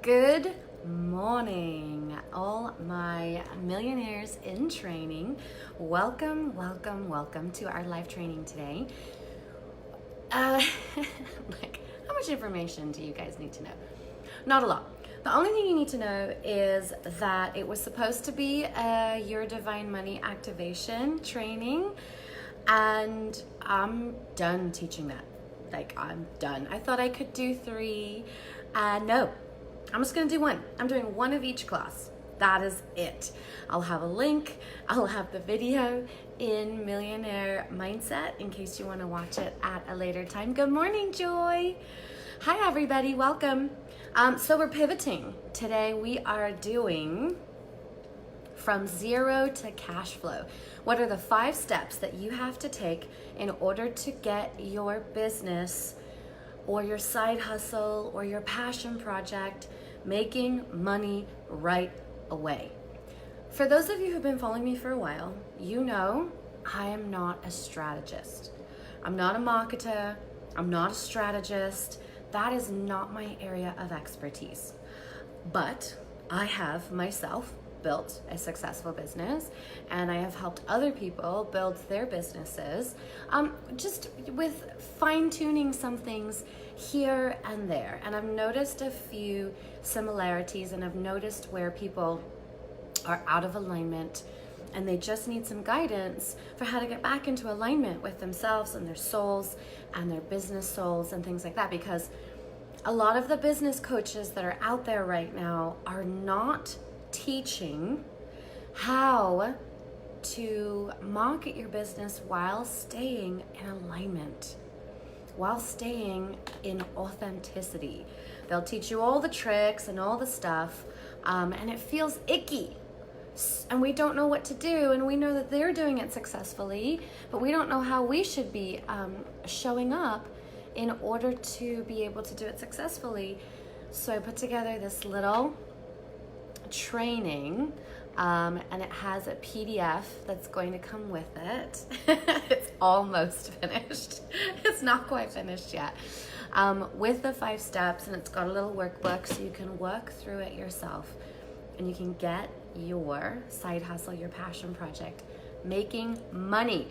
Good morning, all my millionaires in training. Welcome to our live training today. Like, how much information do you guys need to know? Not a lot. The only thing you need to know is that it was supposed to be a Your Divine Money activation training, and I'm done teaching that. Like, I'm done. I thought I could do 3. No, I'm just gonna do 1. I'm doing 1 of each class. That is it. I'll have a link. I'll have the video in Millionaire Mindset in case you want to watch it at a later time. Good morning, Joy. Hi, everybody. Welcome. So we're pivoting. Today we are doing from zero to cash flow. What are the 5 steps that you have to take in order to get your business or your side hustle or your passion project making money right away? For those of you who've been following me for a while, you know I am not a strategist. I'm not a marketer. I'm not a strategist. That is not my area of expertise. But I have myself built a successful business, and I have helped other people build their businesses, just with fine-tuning some things here and there. And I've noticed a few similarities, and I've noticed where people are out of alignment and they just need some guidance for how to get back into alignment with themselves and their souls and their business souls and things like that. Because a lot of the business coaches that are out there right now are not teaching how to market your business while staying in alignment, while staying in authenticity. They'll teach you all the tricks and all the stuff, and it feels icky. And we don't know what to do, and we know that they're doing it successfully, but we don't know how we should be showing up in order to be able to do it successfully. So I put together this little training, and it has a PDF that's going to come with it. It's almost finished. It's not quite finished yet. With the 5 steps, and it's got a little workbook so you can work through it yourself, and you can get your side hustle, your passion project making money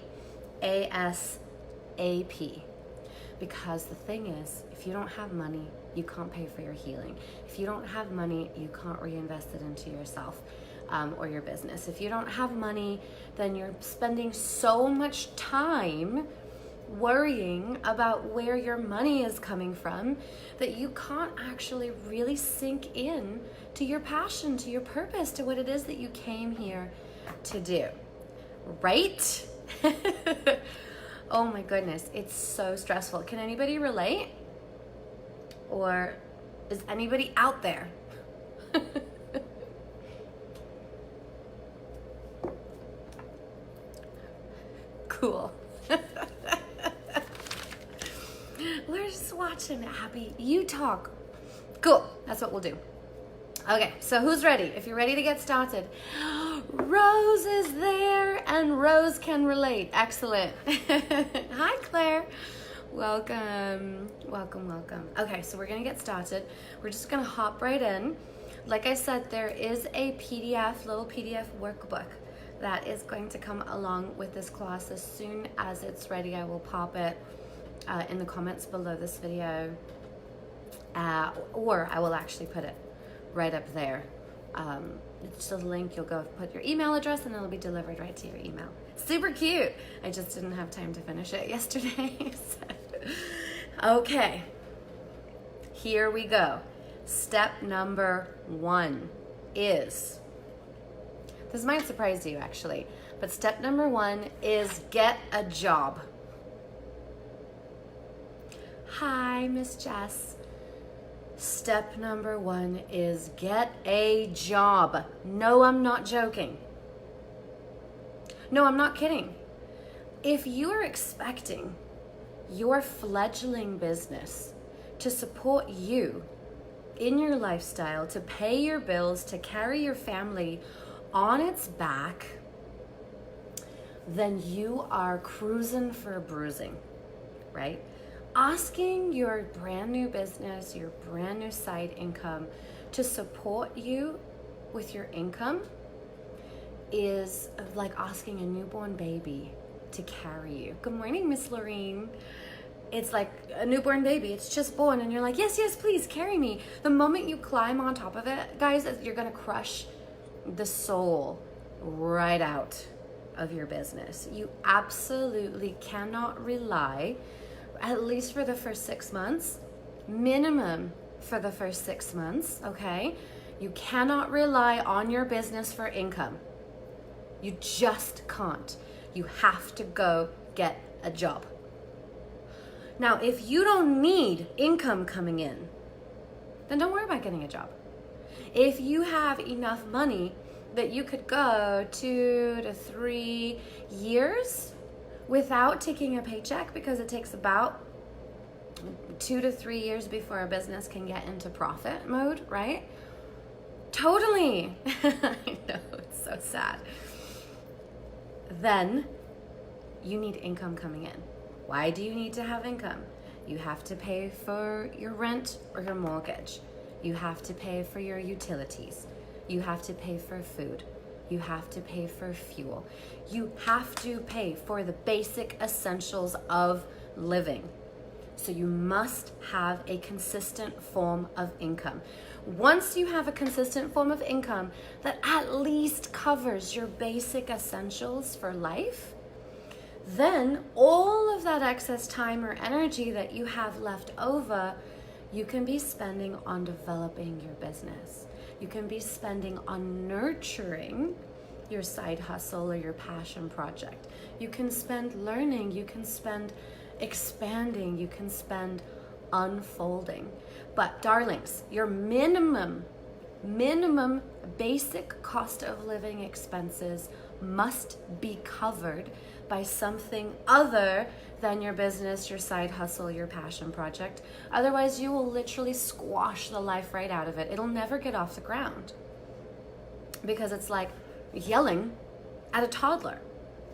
ASAP. Because the thing is, if you don't have money, you can't pay for your healing. If you don't have money, you can't reinvest it into yourself or your business. If you don't have money, then you're spending so much time worrying about where your money is coming from that you can't actually really sink in to your passion, to your purpose, to what it is that you came here to do. Right? Oh my goodness, it's so stressful. Can anybody relate? Or is anybody out there? Cool. We're just watching, Abby. You talk. Cool, that's what we'll do. Okay, so who's ready? If you're ready to get started. Rose is there, and Rose can relate. Excellent. Hi, Claire. Welcome. Okay, so we're gonna get started. We're just gonna hop right in. Like I said, there is a little PDF workbook that is going to come along with this class. As soon as it's ready, I will pop it in the comments below this video, or I will actually put it right up there. It's just a link. You'll go put your email address and it'll be delivered right to your email. Super cute. I just didn't have time to finish it yesterday. Okay, here we go. Step number 1 is, this might surprise you actually, but step number 1 is get a job. Hi, Miss Jess. Step number 1 is get a job. No, I'm not joking. No, I'm not kidding. If you are expecting your fledgling business to support you in your lifestyle, to pay your bills, to carry your family on its back, then you are cruising for bruising, right? Asking your brand new business, your brand new side income to support you with your income is like asking a newborn baby to carry you. Good morning, Miss Lorene. It's like a newborn baby. It's just born and you're like, yes, yes, please carry me. The moment you climb on top of it, guys, you're gonna crush the soul right out of your business. You absolutely cannot rely, at least for the first 6 months, minimum for the first 6 months, okay? You cannot rely on your business for income. You just can't. You have to go get a job. Now, if you don't need income coming in, then don't worry about getting a job. If you have enough money that you could go 2 to 3 years without taking a paycheck, because it takes about 2 to 3 years before a business can get into profit mode, right? Totally. I know, it's so sad. Then you need income coming in. Why do you need to have income? You have to pay for your rent or your mortgage. You have to pay for your utilities. You have to pay for food. You have to pay for fuel. You have to pay for the basic essentials of living. So you must have a consistent form of income. Once you have a consistent form of income that at least covers your basic essentials for life, then all of that excess time or energy that you have left over, you can be spending on developing your business. You can be spending on nurturing your side hustle or your passion project. You can spend learning, you can spend expanding, you can spend unfolding. But darlings, your minimum basic cost of living expenses must be covered by something other than your business, your side hustle, your passion project. Otherwise, you will literally squash the life right out of it. It'll never get off the ground. Because it's like yelling at a toddler.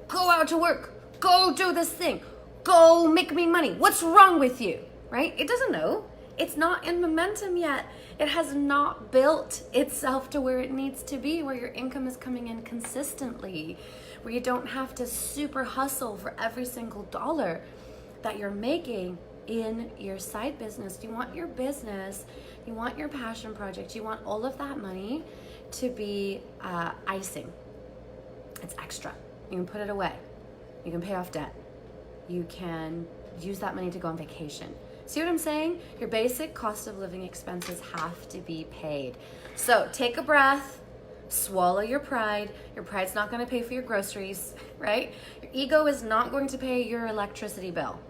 Go out to work. Go do this thing. Go make me money. What's wrong with you? Right? It doesn't know. It's not in momentum yet. It has not built itself to where it needs to be, where your income is coming in consistently, where you don't have to super hustle for every single dollar that you're making in your side business. You want your business, you want your passion project, you want all of that money to be icing. It's extra. You can put it away. You can pay off debt. You can use that money to go on vacation. See what I'm saying? Your basic cost of living expenses have to be paid. So take a breath, swallow your pride. Your pride's not going to pay for your groceries, right? Your ego is not going to pay your electricity bill,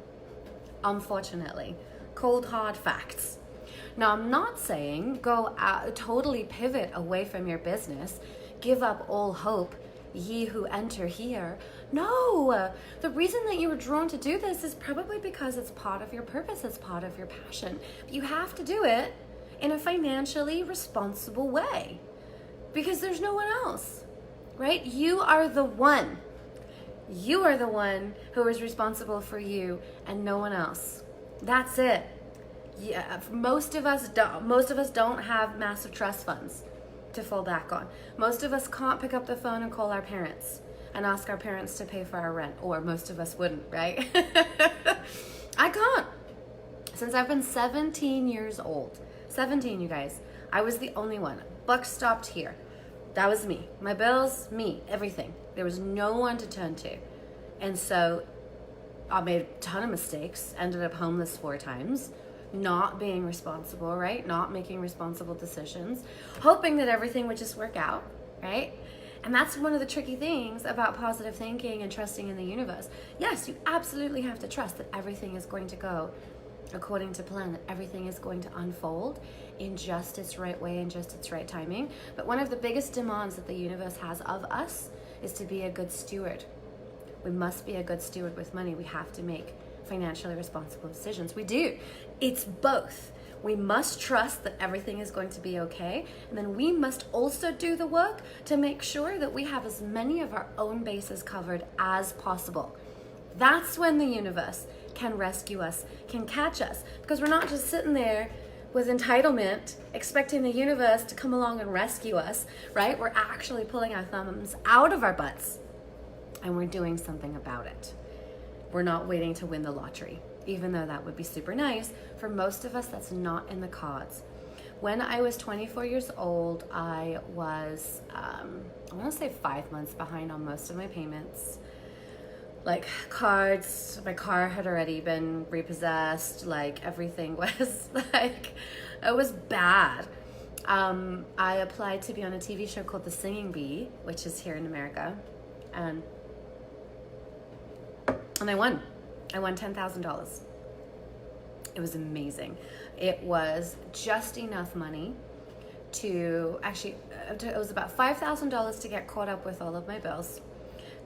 unfortunately. Cold, hard facts. Now, I'm not saying go totally pivot away from your business, give up all hope, ye who enter here. No, the reason that you were drawn to do this is probably because it's part of your purpose, it's part of your passion. But you have to do it in a financially responsible way because there's no one else, right? You are the one. You are the one who is responsible for you and no one else. That's it. Yeah, most of us don't have massive trust funds to fall back on. Most of us can't pick up the phone and call our parents and ask our parents to pay for our rent, or most of us wouldn't, right? I can't. Since I've been 17 years old, 17, you guys, I was the only one. Buck stopped here. That was me. My bills, me, everything. There was no one to turn to. And so I made a ton of mistakes, ended up homeless 4 times, not being responsible, right? Not making responsible decisions, hoping that everything would just work out, right? And that's one of the tricky things about positive thinking and trusting in the universe. Yes, you absolutely have to trust that everything is going to go according to plan, that everything is going to unfold in just its right way and just its right timing. But one of the biggest demands that the universe has of us is to be a good steward. We must be a good steward with money. We have to make financially responsible decisions. We do. It's both. We must trust that everything is going to be okay, and then we must also do the work to make sure that we have as many of our own bases covered as possible. That's when the universe can rescue us, can catch us, because we're not just sitting there with entitlement, expecting the universe to come along and rescue us, right? We're actually pulling our thumbs out of our butts and we're doing something about it. We're not waiting to win the lottery, even though that would be super nice. For most of us, that's not in the cards. When I was 24 years old, I was, I want to say 5 months behind on most of my payments. Like cards, my car had already been repossessed, like everything was like, it was bad. I applied to be on a TV show called The Singing Bee, which is here in America, and I won. I won $10,000. It was amazing. It was just enough money to actually, it was about $5,000 to get caught up with all of my bills.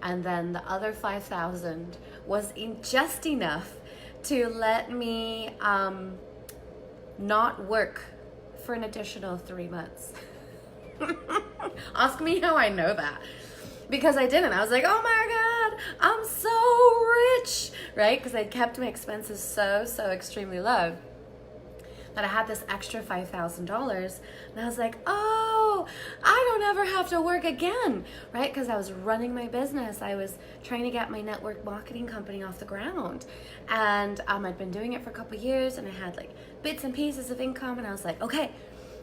And then the other $5,000 was just enough to let me not work for an additional 3 months. Ask me how I know that. Because I didn't. I was like, oh my God, I'm so rich, right? Because I kept my expenses so extremely low that I had this extra $5,000, and I was like, oh, I don't ever have to work again, right? Because I was running my business. I was trying to get my network marketing company off the ground, and I'd been doing it for a couple of years, and I had like bits and pieces of income, and I was like, okay,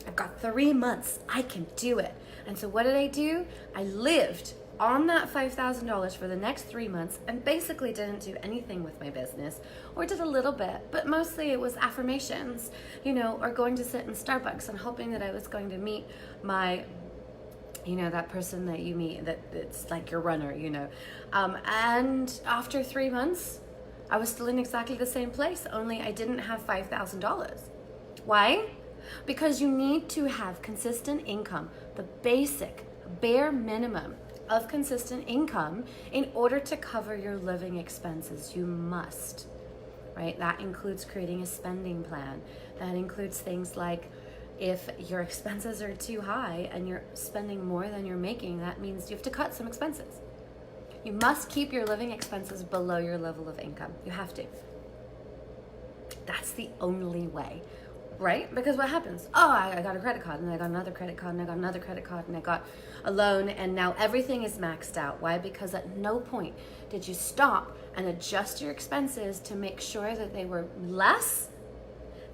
I've got 3 months, I can do it. And so what did I do? I lived on that $5,000 for the next 3 months and basically didn't do anything with my business, or did a little bit, but mostly it was affirmations, you know, or going to sit in Starbucks and hoping that I was going to meet my, you know, that person that you meet that's like your runner, you know. And after 3 months, I was still in exactly the same place, only I didn't have $5,000. Why? Because you need to have consistent income, the basic, bare minimum of consistent income in order to cover your living expenses. You must, right? That includes creating a spending plan. That includes things like if your expenses are too high and you're spending more than you're making, that means you have to cut some expenses. You must keep your living expenses below your level of income. You have to. That's the only way. Right? Because what happens? Oh, I got a credit card, and I got another credit card, and I got another credit card, and I got a loan, and now everything is maxed out. Why? Because at no point did you stop and adjust your expenses to make sure that they were less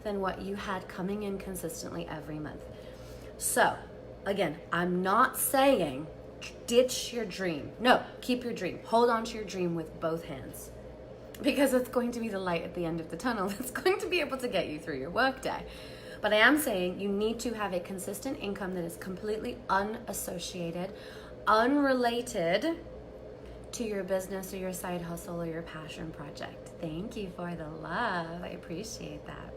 than what you had coming in consistently every month. So, again, I'm not saying ditch your dream. No, keep your dream. Hold on to your dream with both hands. Because it's going to be the light at the end of the tunnel. It's going to be able to get you through your workday. But I am saying you need to have a consistent income that is completely unassociated, unrelated to your business or your side hustle or your passion project. Thank you for the love. I appreciate that.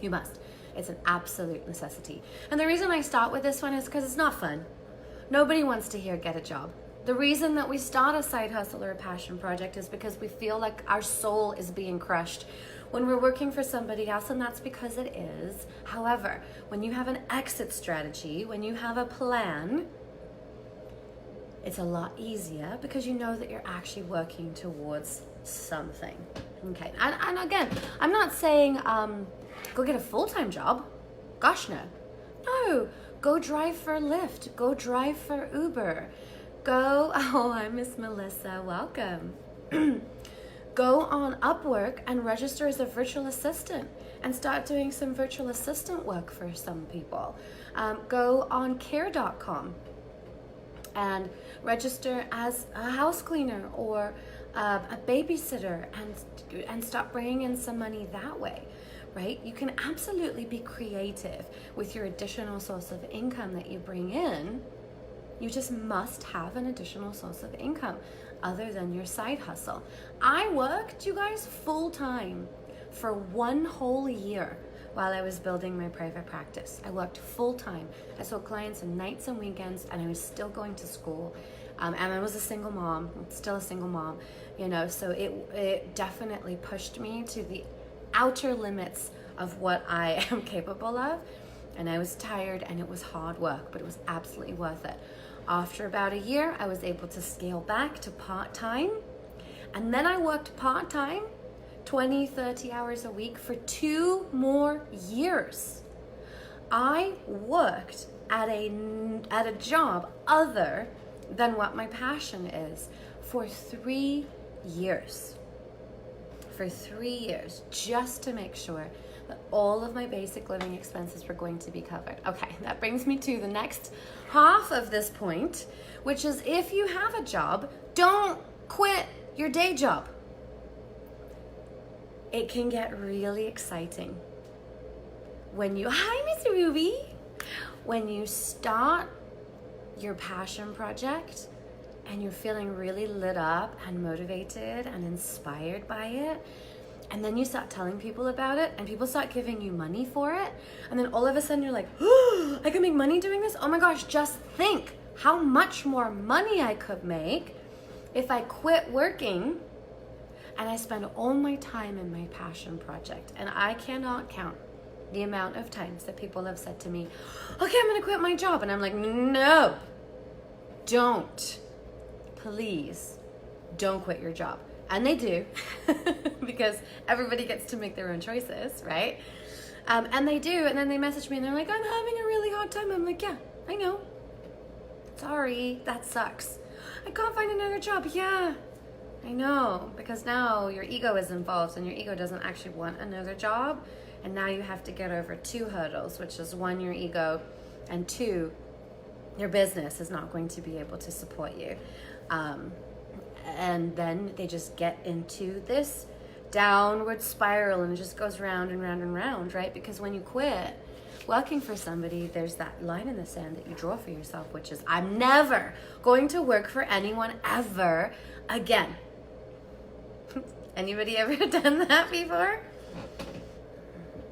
You must. It's an absolute necessity. And the reason I start with this one is because it's not fun. Nobody wants to hear get a job. The reason that we start a side hustle or a passion project is because we feel like our soul is being crushed when we're working for somebody else, and that's because it is. However, when you have an exit strategy, when you have a plan, it's a lot easier because you know that you're actually working towards something. Okay, and again, I'm not saying go get a full-time job. Gosh, no. No, go drive for Lyft, go drive for Uber. Go, oh, I'm Miss Melissa, welcome. Go on Upwork and register as a virtual assistant and start doing some virtual assistant work for some people. Go on care.com and register as a house cleaner or a babysitter and start bringing in some money that way, right? You can absolutely be creative with your additional source of income that you bring in. You just must have an additional source of income other than your side hustle. I worked, you guys, full time for 1 whole year while I was building my private practice. I worked full time. I saw clients on nights and weekends, and I was still going to school. And I was a single mom, still a single mom, you know, so it definitely pushed me to the outer limits of what I am capable of. And I was tired and it was hard work, but it was absolutely worth it. After about a year, I was able to scale back to part-time. And then I worked part-time 20, 30 hours a week for 2 more years. I worked at a job other than what my passion is for 3 years. For 3 years, just to make sure that all of my basic living expenses were going to be covered. Okay, that brings me to the next half of this point, which is if you have a job, don't quit your day job. It can get really exciting when you, hi Miss Ruby, when you start your passion project and you're feeling really lit up and motivated and inspired by it, and then you start telling people about it and people start giving you money for it, and then all of a sudden you're like, oh, I can make money doing this? Oh my gosh, just think how much more money I could make if I quit working and I spend all my time in my passion project. And I cannot count the amount of times that people have said to me, okay, I'm gonna quit my job. And I'm like, no, don't. Please, don't quit your job. And they do, because everybody gets to make their own choices, right? And they do, and then they message me and they're like, I'm having a really hard time. I'm like, yeah, I know. Sorry, that sucks. I can't find another job. Yeah, I know, because now your ego is involved and your ego doesn't actually want another job. And now you have to get over 2 hurdles, which is 1, your ego, and 2, your business is not going to be able to support you. And then they just get into this downward spiral and it just goes round and round and round, right? Because when you quit working for somebody, there's that line in the sand that you draw for yourself, which is, I'm never going to work for anyone ever again. Anybody ever done that before?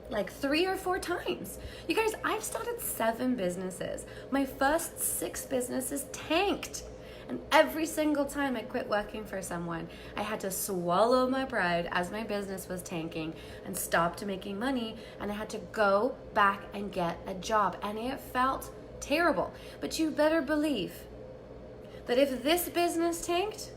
Like 3 or 4 times. You guys, I've started 7 businesses. My first 6 businesses tanked. And every single time I quit working for someone, I had to swallow my pride as my business was tanking and stopped making money, and I had to go back and get a job. And it felt terrible. But you better believe that if this business tanked,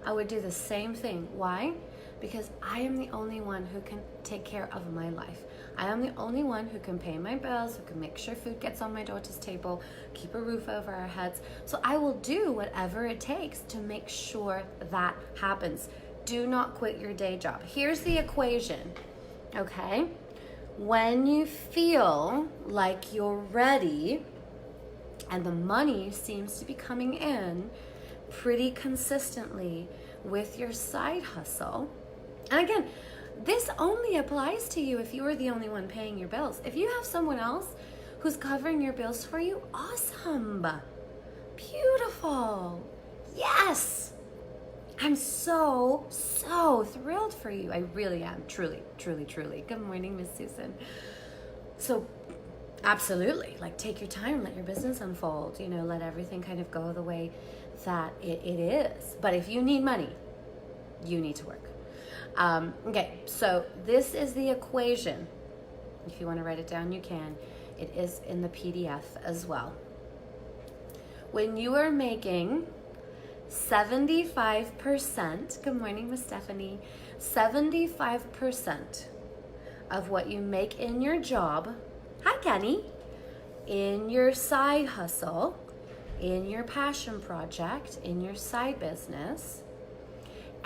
I would do the same thing. Why? Because I am the only one who can take care of my life. I am the only one who can pay my bills, who can make sure food gets on my daughter's table, keep a roof over our heads. So I will do whatever it takes to make sure that happens. Do not quit your day job. Here's the equation, okay? When you feel like you're ready and the money seems to be coming in pretty consistently with your side hustle, and again, this only applies to you if you are the only one paying your bills. If you have someone else who's covering your bills for you, awesome. Beautiful. Yes. I'm so thrilled for you. I really am. Truly. Good morning, Miss Susan. So absolutely, like, take your time, let your business unfold, let everything kind of go the way that it is. But if you need money, you need to work. Okay, so this is the equation. If you want to write it down, you can. It is in the PDF as well. When you are making 75%, good morning, Miss Stephanie, 75% of what you make in your job, hi Kenny, in your side hustle, in your passion project, in your side business,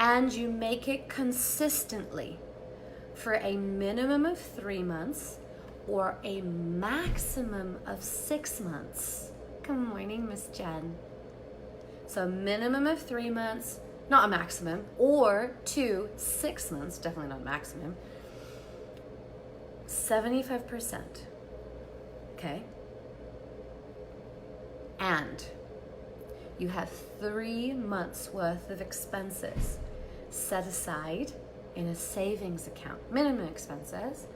and you make it consistently for a minimum of 3 months or a maximum of 6 months. Good morning, Miss Jen. So a minimum of 3 months, not a maximum, or 6 months, definitely not maximum. 75%, okay? And you have 3 months worth of expenses set aside in a savings account, minimum expenses,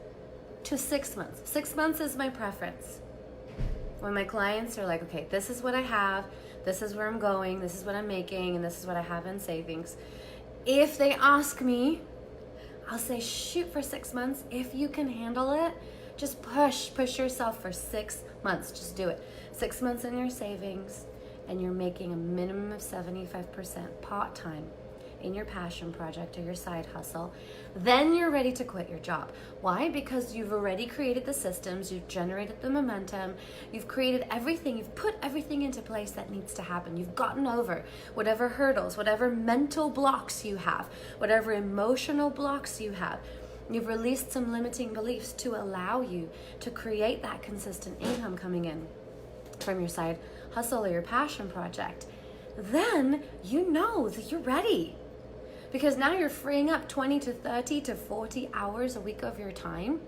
to 6 months. 6 months is my preference. When my clients are like, okay, this is what I have, this is where I'm going, this is what I'm making, and this is what I have in savings. If they ask me, I'll say shoot for 6 months. If you can handle it, just push yourself for 6 months. Just do it. 6 months in your savings, and you're making a minimum of 75% part-time in your passion project or your side hustle, then you're ready to quit your job. Why? Because you've already created the systems, you've generated the momentum, you've created everything, you've put everything into place that needs to happen. You've gotten over whatever hurdles, whatever mental blocks you have, whatever emotional blocks you have. You've released some limiting beliefs to allow you to create that consistent income coming in from your side hustle or your passion project. Then you know that you're ready, because now you're freeing up 20 to 30 to 40 hours a week of your time,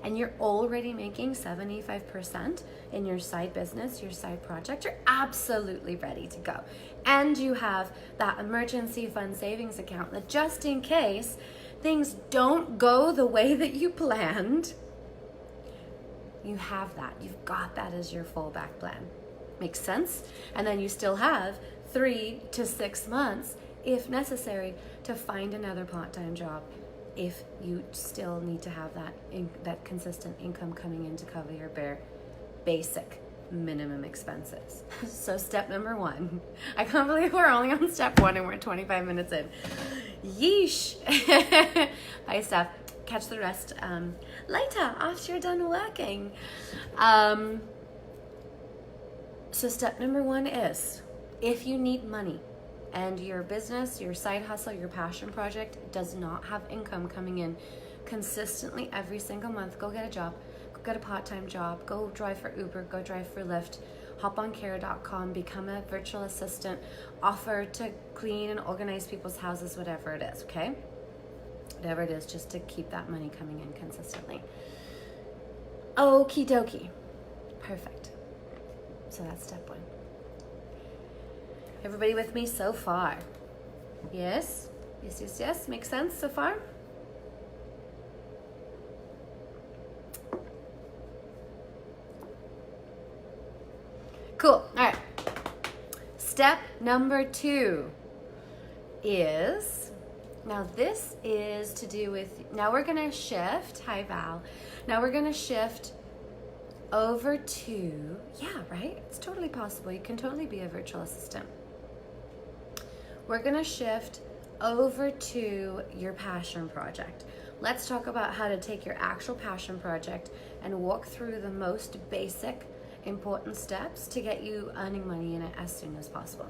and you're already making 75% in your side business, your side project. You're absolutely ready to go. And you have that emergency fund savings account that just in case things don't go the way that you planned, you have that. You've got that as your fallback plan. Makes sense? And then you still have 3 to 6 months, if necessary, to find another part-time job if you still need to have that consistent income coming in to cover your bare basic minimum expenses. So step number 1. I can't believe we're only on step 1 and we're 25 minutes in. Yeesh. Bye, Steph. Catch the rest later after you're done working. So step number 1 is, if you need money and your business, your side hustle, your passion project does not have income coming in consistently every single month, go get a job. Go get a part-time job. Go drive for Uber. Go drive for Lyft. Hop on Care.com. Become a virtual assistant. Offer to clean and organize people's houses, whatever it is, okay? Whatever it is, just to keep that money coming in consistently. Okie dokie. Perfect. So that's step 1. Everybody with me so far? Yes? Yes. Makes sense so far? Cool. All right. Step number 2 is, now this is to do with, now we're going to shift, hi Val, now we're going to shift over to, yeah, right? It's totally possible. You can totally be a virtual assistant. We're going to shift over to your passion project. Let's talk about how to take your actual passion project and walk through the most basic, important steps to get you earning money in it as soon as possible.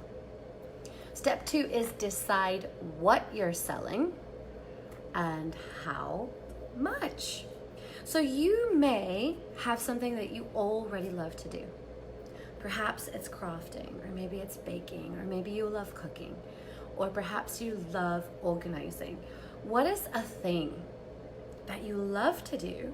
Step 2 is decide what you're selling and how much. So you may have something that you already love to do. Perhaps it's crafting, or maybe it's baking, or maybe you love cooking, or perhaps you love organizing. What is a thing that you love to do,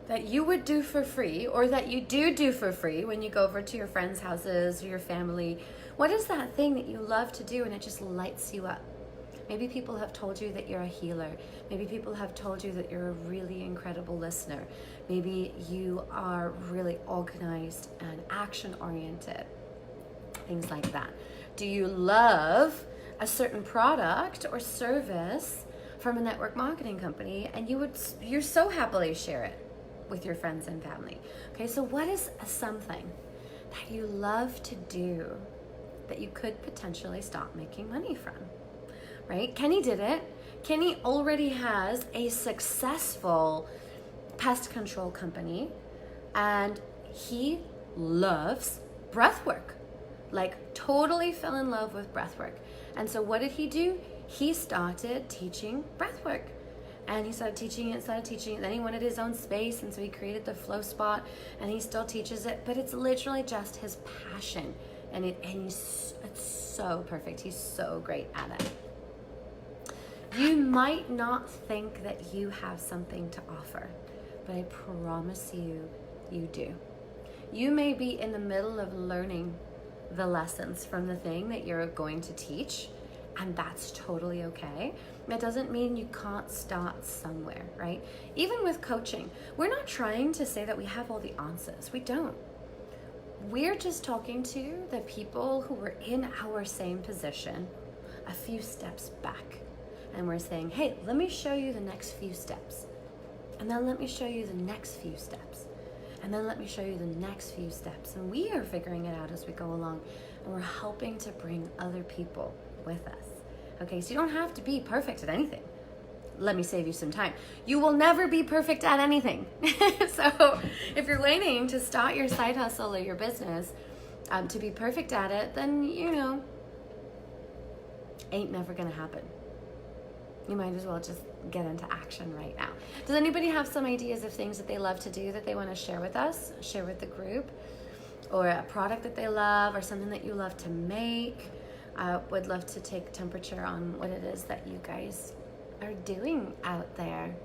that you would do for free, or that you do for free when you go over to your friends' houses or your family? What is that thing that you love to do and it just lights you up? Maybe people have told you that you're a healer. Maybe people have told you that you're a really incredible listener. Maybe you are really organized and action-oriented. Things like that. Do you love a certain product or service from a network marketing company and you're so happily share it with your friends and family? Okay, so what is something that you love to do that you could potentially stop making money from? Right? Kenny did it. Kenny already has a successful pest control company and he loves breath work. Like totally fell in love with breath work. And so what did he do? He started teaching breath work. And he started teaching it. Then he wanted his own space, and so he created the Flow Spot, and he still teaches it. But it's literally just his passion, and it's so perfect. He's so great at it. You might not think that you have something to offer, but I promise you, you do. You may be in the middle of learning the lessons from the thing that you're going to teach, and that's totally okay. That doesn't mean you can't start somewhere, right? Even with coaching, we're not trying to say that we have all the answers. We don't. We're just talking to the people who were in our same position a few steps back. And we're saying, hey, let me show you the next few steps. And then let me show you the next few steps. And then let me show you the next few steps. And we are figuring it out as we go along. And we're helping to bring other people with us. Okay, so you don't have to be perfect at anything. Let me save you some time. You will never be perfect at anything. So if you're waiting to start your side hustle or your business to be perfect at it, then, ain't never gonna happen. You might as well just get into action right now. Does anybody have some ideas of things that they love to do that they want to share with us, share with the group, or a product that they love, or something that you love to make? I would love to take temperature on what it is that you guys are doing out there.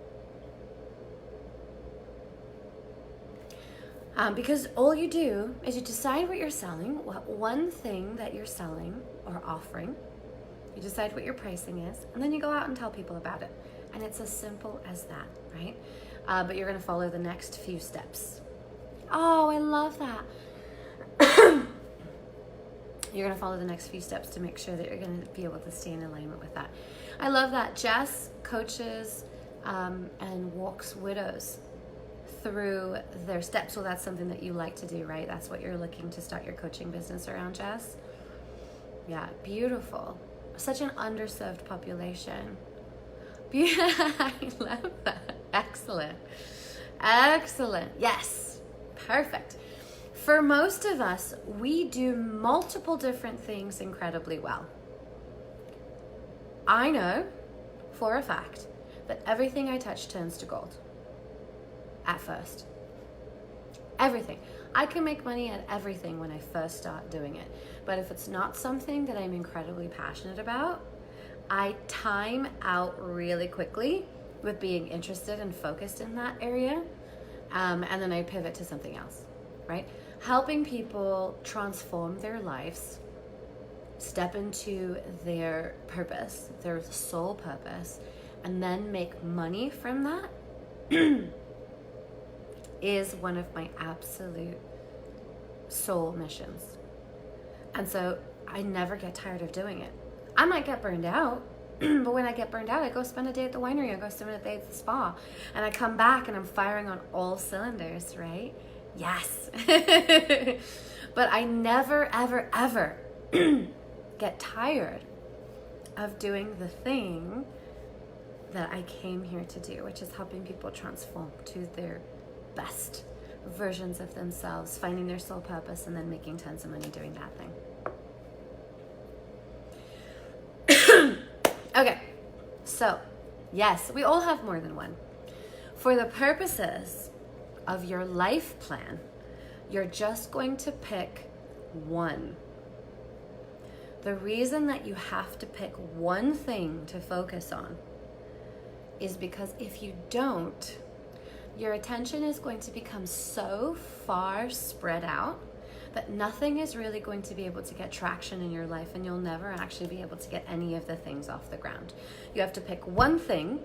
Because all you do is you decide what you're selling, what one thing that you're selling or offering. You decide what your pricing is, and then you go out and tell people about it. And it's as simple as that, right? But you're going to follow the next few steps. Oh, I love that. You're going to follow the next few steps to make sure that you're going to be able to stay in alignment with that. I love that. Jess coaches and walks widows through their steps. Well, that's something that you like to do, right? That's what you're looking to start your coaching business around, Jess. Yeah, beautiful. Such an underserved population. I love that. Excellent. Excellent. Yes. Perfect. For most of us, we do multiple different things incredibly well. I know for a fact that everything I touch turns to gold. At first. Everything. I can make money at everything when I first start doing it. But if it's not something that I'm incredibly passionate about, I time out really quickly with being interested and focused in that area. And then I pivot to something else, right? Helping people transform their lives, step into their purpose, their soul purpose, and then make money from that is one of my absolute soul missions. And so I never get tired of doing it. I might get burned out, but when I get burned out, I go spend a day at the winery, I go spend a day at the spa, and I come back and I'm firing on all cylinders, right? Yes. But I never, ever, ever get tired of doing the thing that I came here to do, which is helping people transform to their best versions of themselves, finding their soul purpose, and then making tons of money doing that thing. Okay, so yes, we all have more than one. For the purposes of your life plan, you're just going to pick one. The reason that you have to pick one thing to focus on is because if you don't, your attention is going to become so far spread out that nothing is really going to be able to get traction in your life, and you'll never actually be able to get any of the things off the ground. You have to pick one thing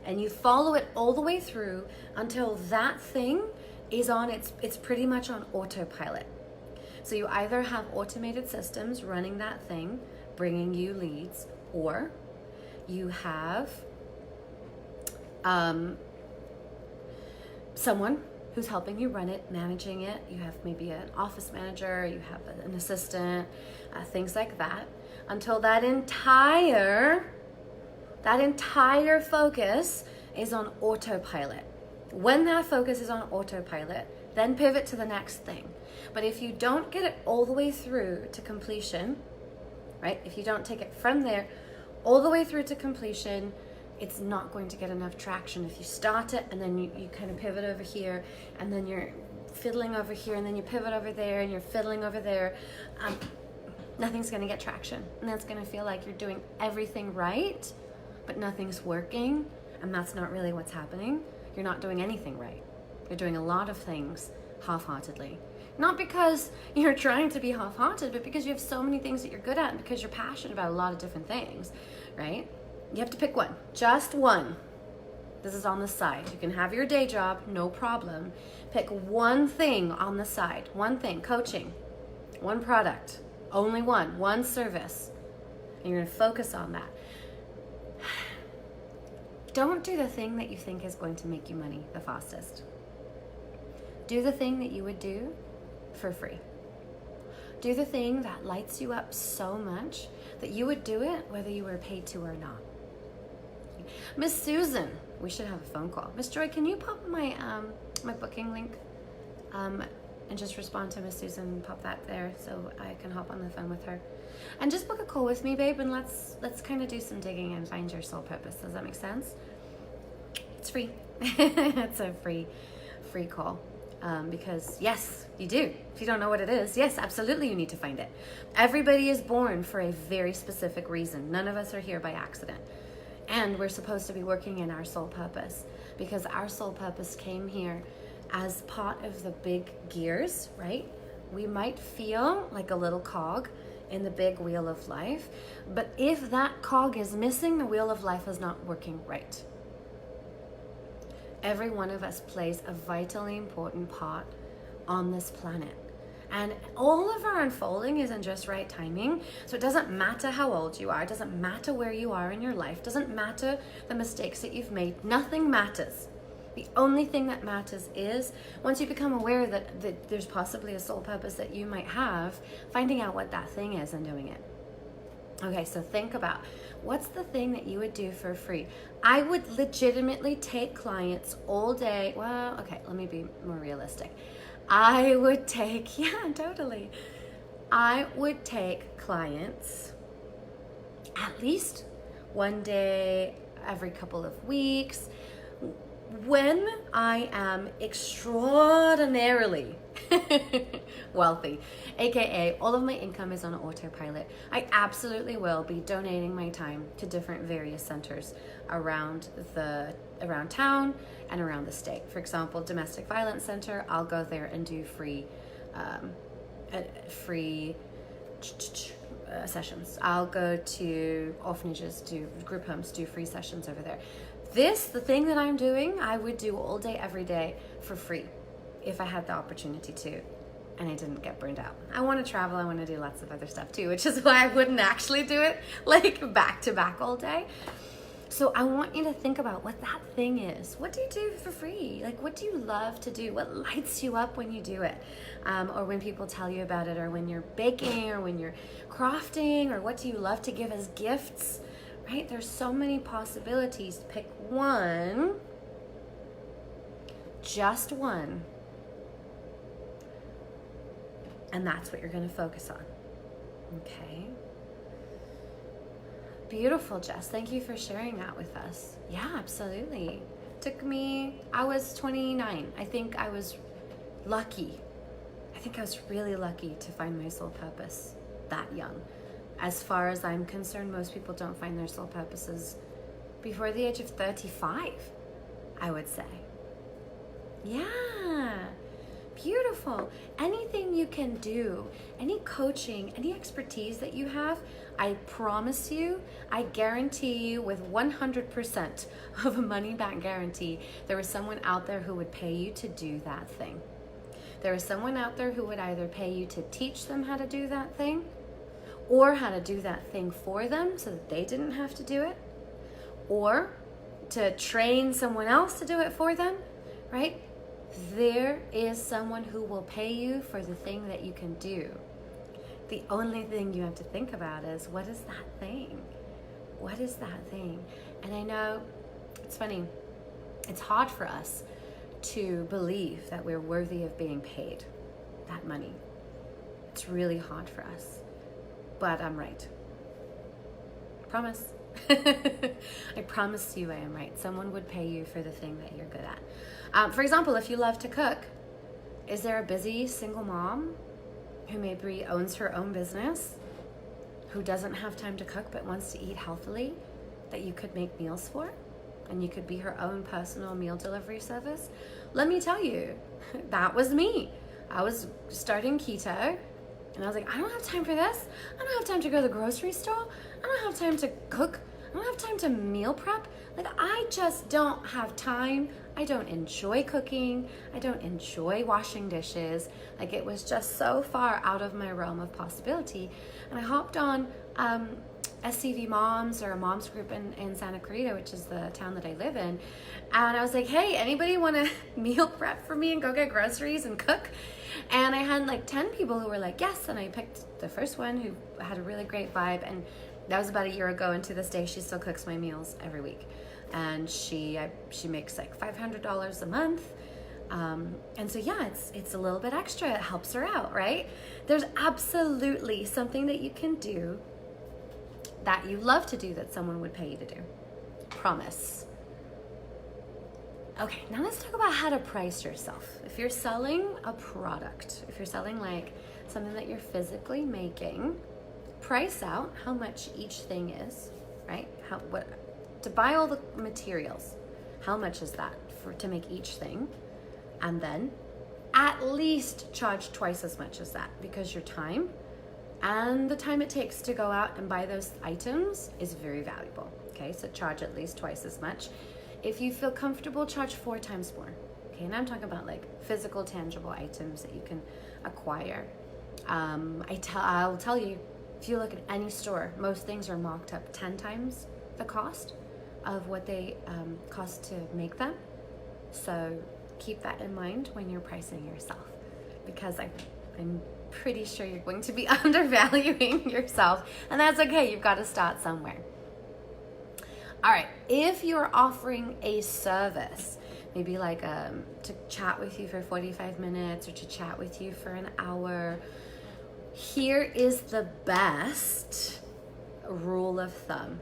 and you follow it all the way through until that thing is on it's pretty much on autopilot. So you either have automated systems running that thing, bringing you leads, or you have someone who's helping you run it, managing it. You have maybe an office manager, you have an assistant, things like that, until that entire focus is on autopilot. When that focus is on autopilot, then pivot to the next thing. But if you don't get it all the way through to completion, right? If you don't take it from there all the way through to completion, it's not going to get enough traction. If you start it and then you kind of pivot over here, and then you're fiddling over here, and then you pivot over there, and you're fiddling over there, nothing's going to get traction. And that's going to feel like you're doing everything right, but nothing's working, and that's not really what's happening. You're not doing anything right. You're doing a lot of things half-heartedly. Not because you're trying to be half-hearted, but because you have so many things that you're good at, and because you're passionate about a lot of different things, right? You have to pick one, just one. This is on the side. You can have your day job, no problem. Pick one thing on the side, one thing, coaching, one product, only one service. And you're gonna focus on that. Don't do the thing that you think is going to make you money the fastest. Do the thing that you would do for free. Do the thing that lights you up so much that you would do it whether you were paid to or not. Miss Susan, we should have a phone call. Miss Joy, can you pop my my booking link and just respond to Miss Susan, pop that there so I can hop on the phone with her. And just book a call with me, babe, and let's kind of do some digging and find your soul purpose. Does that make sense? It's free. It's a free call. Because yes, you do. If you don't know what it is, yes, absolutely you need to find it. Everybody is born for a very specific reason. None of us are here by accident. And we're supposed to be working in our soul purpose because our soul purpose came here as part of the big gears, right? We might feel like a little cog in the big wheel of life, but if that cog is missing, the wheel of life is not working right. Every one of us plays a vitally important part on this planet. And all of our unfolding is in just right timing. So it doesn't matter how old you are. It doesn't matter where you are in your life. It doesn't matter the mistakes that you've made. Nothing matters. The only thing that matters is once you become aware that there's possibly a soul purpose that you might have, finding out what that thing is and doing it. Okay, so think about what's the thing that you would do for free. I would legitimately take clients all day. Well, okay, let me be more realistic. I would take clients at least one day every couple of weeks when I am extraordinarily wealthy, aka all of my income is on autopilot. I absolutely will be donating my time to different various centers around town and around the state. For example, domestic violence center, I'll go there and do free sessions. I'll go to orphanages, do group homes, do free sessions over there. The thing that I'm doing, I would do all day, every day for free if I had the opportunity to, and I didn't get burned out. I want to travel, I want to do lots of other stuff too, which is why I wouldn't actually do it like back to back all day. So I want you to think about what that thing is. What do you do for free? Like, what do you love to do? What lights you up when you do it? Or when people tell you about it, or when you're baking, or when you're crafting, or what do you love to give as gifts? Right? There's so many possibilities. Pick one, just one, and that's what you're going to focus on. Okay? Beautiful, Jess. Thank you for sharing that with us. Yeah, absolutely. I was 29. I think I was lucky. I think I was really lucky to find my soul purpose that young. As far as I'm concerned, most people don't find their soul purposes before the age of 35, I would say. Yeah, beautiful. Anything you can do, any coaching, any expertise that you have, I promise you, I guarantee you with 100% of a money back guarantee, there is someone out there who would pay you to do that thing. There is someone out there who would either pay you to teach them how to do that thing, or how to do that thing for them so that they didn't have to do it, or to train someone else to do it for them, right? There is someone who will pay you for the thing that you can do. The only thing you have to think about is, what is that thing? What is that thing? And I know, it's funny, it's hard for us to believe that we're worthy of being paid that money. It's really hard for us. But I'm right. Promise. I promise you I am right. Someone would pay you for the thing that you're good at. For example, if you love to cook, is there a busy single mom who maybe owns her own business, who doesn't have time to cook but wants to eat healthily, that you could make meals for? And you could be her own personal meal delivery service? Let me tell you, that was me. I was starting keto, and I was like, I don't have time for this. I don't have time to go to the grocery store. I don't have time to cook. I don't have time to meal prep. Like, I just don't have time. I don't enjoy cooking. I don't enjoy washing dishes. Like, it was just so far out of my realm of possibility. And I hopped on SCV Moms, or a mom's group in Santa Clarita, which is the town that I live in. And I was like, hey, anybody want to meal prep for me and go get groceries and cook? And I had like 10 people who were like, yes. And I picked the first one who had a really great vibe. And that was about a year ago. And to this day, she still cooks my meals every week. And she makes like $500 a month. And so, yeah, it's a little bit extra. It helps her out, right? There's absolutely something that you can do that you love to do that someone would pay you to do. Promise. Okay, now let's talk about how to price yourself. If you're selling a product, if you're selling like something that you're physically making, price out how much each thing is, right? To buy all the materials, how much is that to make each thing? And then at least charge twice as much as that, because your time and the time it takes to go out and buy those items is very valuable. Okay, so charge at least twice as much. If you feel comfortable, charge 4 times more. Okay, and I'm talking about like physical, tangible items that you can acquire. I'll tell you, if you look at any store, most things are marked up 10 times the cost of what they cost to make them. So keep that in mind when you're pricing yourself, because I'm pretty sure you're going to be undervaluing yourself, and that's okay. You've got to start somewhere. All right, if you're offering a service, maybe like to chat with you for 45 minutes or to chat with you for an hour, here is the best rule of thumb.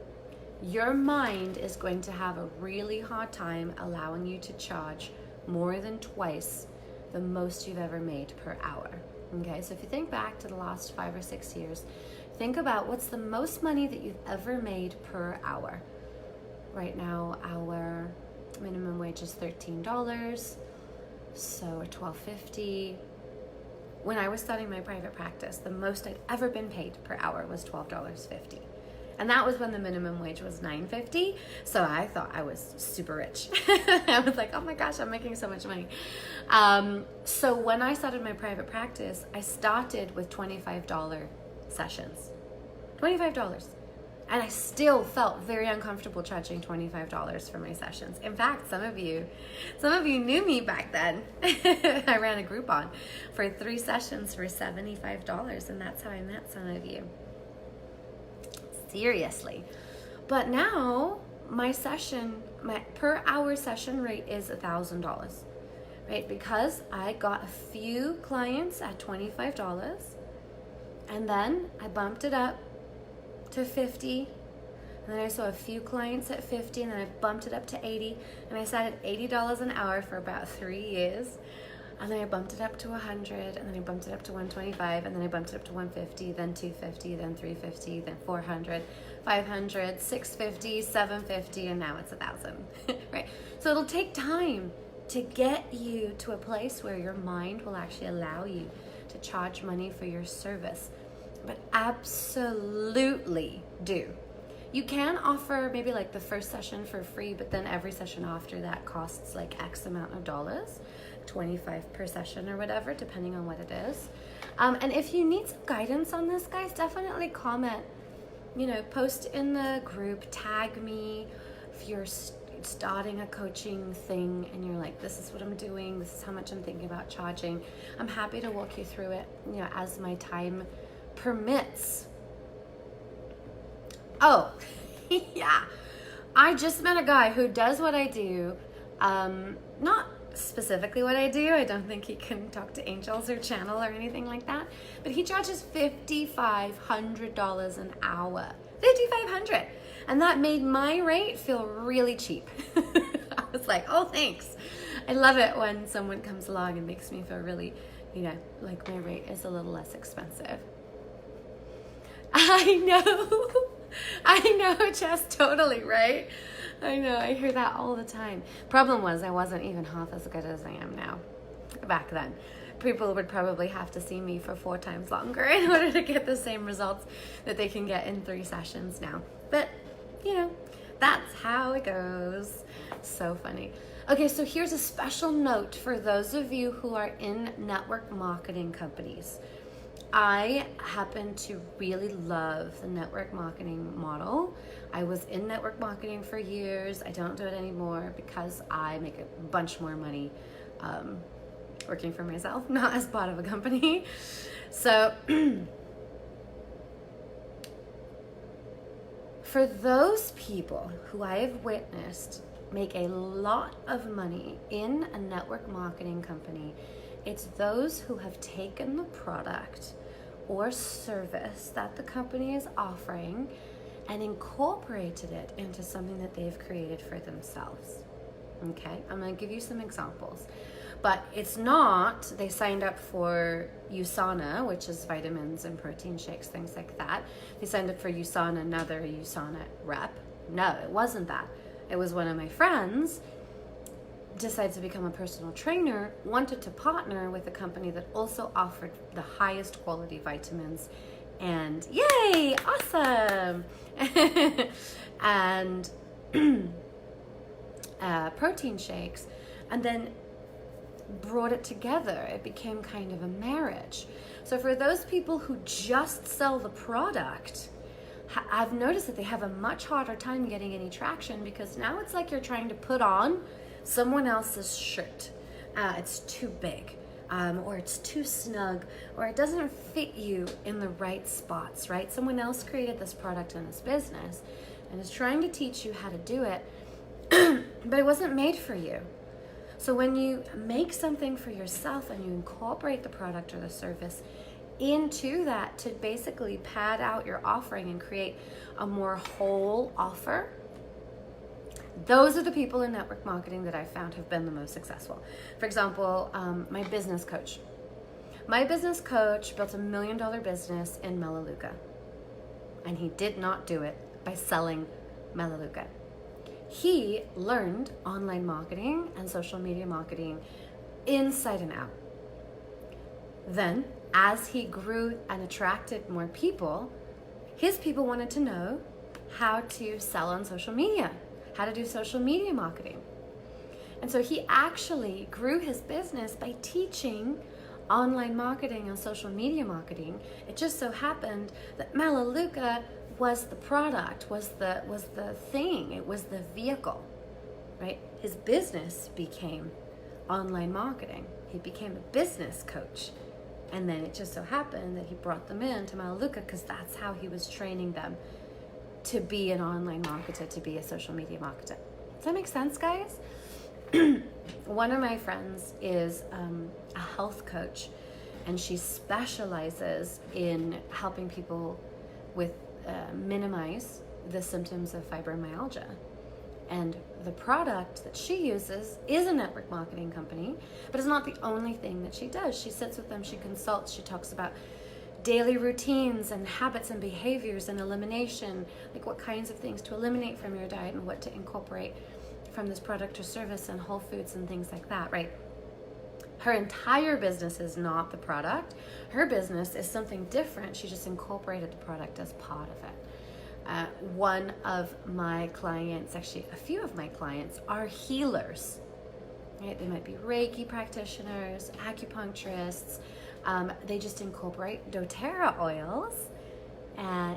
Your mind is going to have a really hard time allowing you to charge more than twice the most you've ever made per hour. Okay, so if you think back to the last 5 or 6 years, think about what's the most money that you've ever made per hour. Right now, our minimum wage is $13, so we're $12.50. When I was starting my private practice, the most I'd ever been paid per hour was $12.50. And that was when the minimum wage was $9.50. So I thought I was super rich. I was like, oh my gosh, I'm making so much money. So when I started my private practice, I started with $25 sessions. $25. And I still felt very uncomfortable charging $25 for my sessions. In fact, some of you knew me back then. I ran a Groupon for 3 sessions for $75, and that's how I met some of you. Seriously. But now my per hour session rate is $1,000, right? Because I got a few clients at $25, and then I bumped it up to $50, and then I saw a few clients at $50, and then I bumped it up to $80, and I sat at $80 an hour for about 3 years. And then I bumped it up to $100, and then I bumped it up to $125, and then I bumped it up to $150, then $250, then $350, then $400, $500, $650, $750, and now it's $1,000, right? So it'll take time to get you to a place where your mind will actually allow you to charge money for your service. But absolutely do. You can offer maybe like the first session for free, but then every session after that costs like X amount of dollars, 25 per session or whatever, depending on what it is. And if you need some guidance on this, guys, definitely comment, post in the group, tag me. If you're starting a coaching thing and you're like, this is what I'm doing, this is how much I'm thinking about charging, I'm happy to walk you through it, as my time permits. Oh, yeah. I just met a guy who does what I do. Not specifically what I do. I don't think he can talk to angels or channel or anything like that. But he charges $5,500 an hour. $5,500. And that made my rate feel really cheap. I was like, oh, thanks. I love it when someone comes along and makes me feel really, like my rate is a little less expensive. I know, Jess, totally, right? I know, I hear that all the time. Problem was, I wasn't even half as good as I am now. Back then, people would probably have to see me for 4 times longer in order to get the same results that they can get in 3 sessions now. But, that's how it goes. So funny. Okay, so here's a special note for those of you who are in network marketing companies. I happen to really love the network marketing model. I was in network marketing for years. I don't do it anymore because I make a bunch more money working for myself, not as part of a company. So for those people who I have witnessed make a lot of money in a network marketing company, it's those who have taken the product or service that the company is offering and incorporated it into something that they've created for themselves. Okay, I'm going to give you some examples. But it's not, they signed up for USANA, which is vitamins and protein shakes, things like that. They signed up for USANA, now they're a USANA rep. No, it wasn't that. It was one of my friends decided to become a personal trainer, wanted to partner with a company that also offered the highest quality vitamins, and yay, awesome! And protein shakes, and then brought it together. It became kind of a marriage. So for those people who just sell the product, I've noticed that they have a much harder time getting any traction, because now it's like you're trying to put on someone else's shirt. It's too big, or it's too snug, or it doesn't fit you in the right spots, right? Someone else created this product in this business and is trying to teach you how to do it, but it wasn't made for you. So when you make something for yourself and you incorporate the product or the service into that to basically pad out your offering and create a more whole offer, those are the people in network marketing that I found have been the most successful. For example, my business coach. My business coach built $1 million business in Melaleuca, and he did not do it by selling Melaleuca. He learned online marketing and social media marketing inside and out. Then, as he grew and attracted more people, his people wanted to know how to sell on social media, how to do social media marketing. And so he actually grew his business by teaching online marketing and social media marketing. It just so happened that Melaleuca was the product, was the thing, it was the vehicle, right? His business became online marketing. He became a business coach. And then it just so happened that he brought them in to Melaleuca because that's how he was training them to be an online marketer, to be a social media marketer. Does that make sense, guys? One of my friends is a health coach, and she specializes in helping people with minimize the symptoms of fibromyalgia. And the product that she uses is a network marketing company, but it's not the only thing that she does. She sits with them, she consults, she talks about daily routines and habits and behaviors and elimination, like what kinds of things to eliminate from your diet and what to incorporate from this product or service, and whole foods and things like that, right? Her entire business is not the product. Her business is something different. She just incorporated the product as part of it. One of my clients, actually a few of my clients, are healers. Right? They might be Reiki practitioners, acupuncturists. They just incorporate doTERRA oils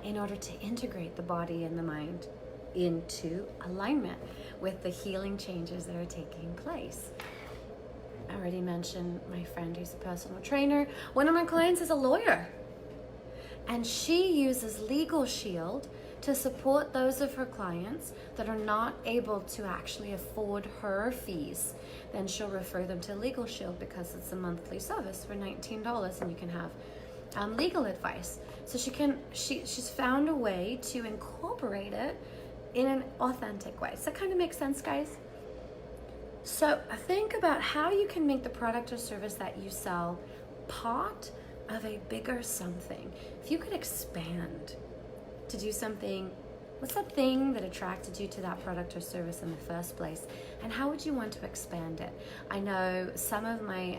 in order to integrate the body and the mind into alignment with the healing changes that are taking place. I already mentioned my friend who's a personal trainer. One of my clients is a lawyer, and she uses Legal Shield to support those of her clients that are not able to actually afford her fees. Then she'll refer them to Legal Shield because it's a monthly service for $19, and you can have legal advice. So she's found a way to incorporate it in an authentic way. Does that kind of make sense, guys? So think about how you can make the product or service that you sell part of a bigger something. If you could expand to do something, what's that thing that attracted you to that product or service in the first place? And how would you want to expand it? I know some of my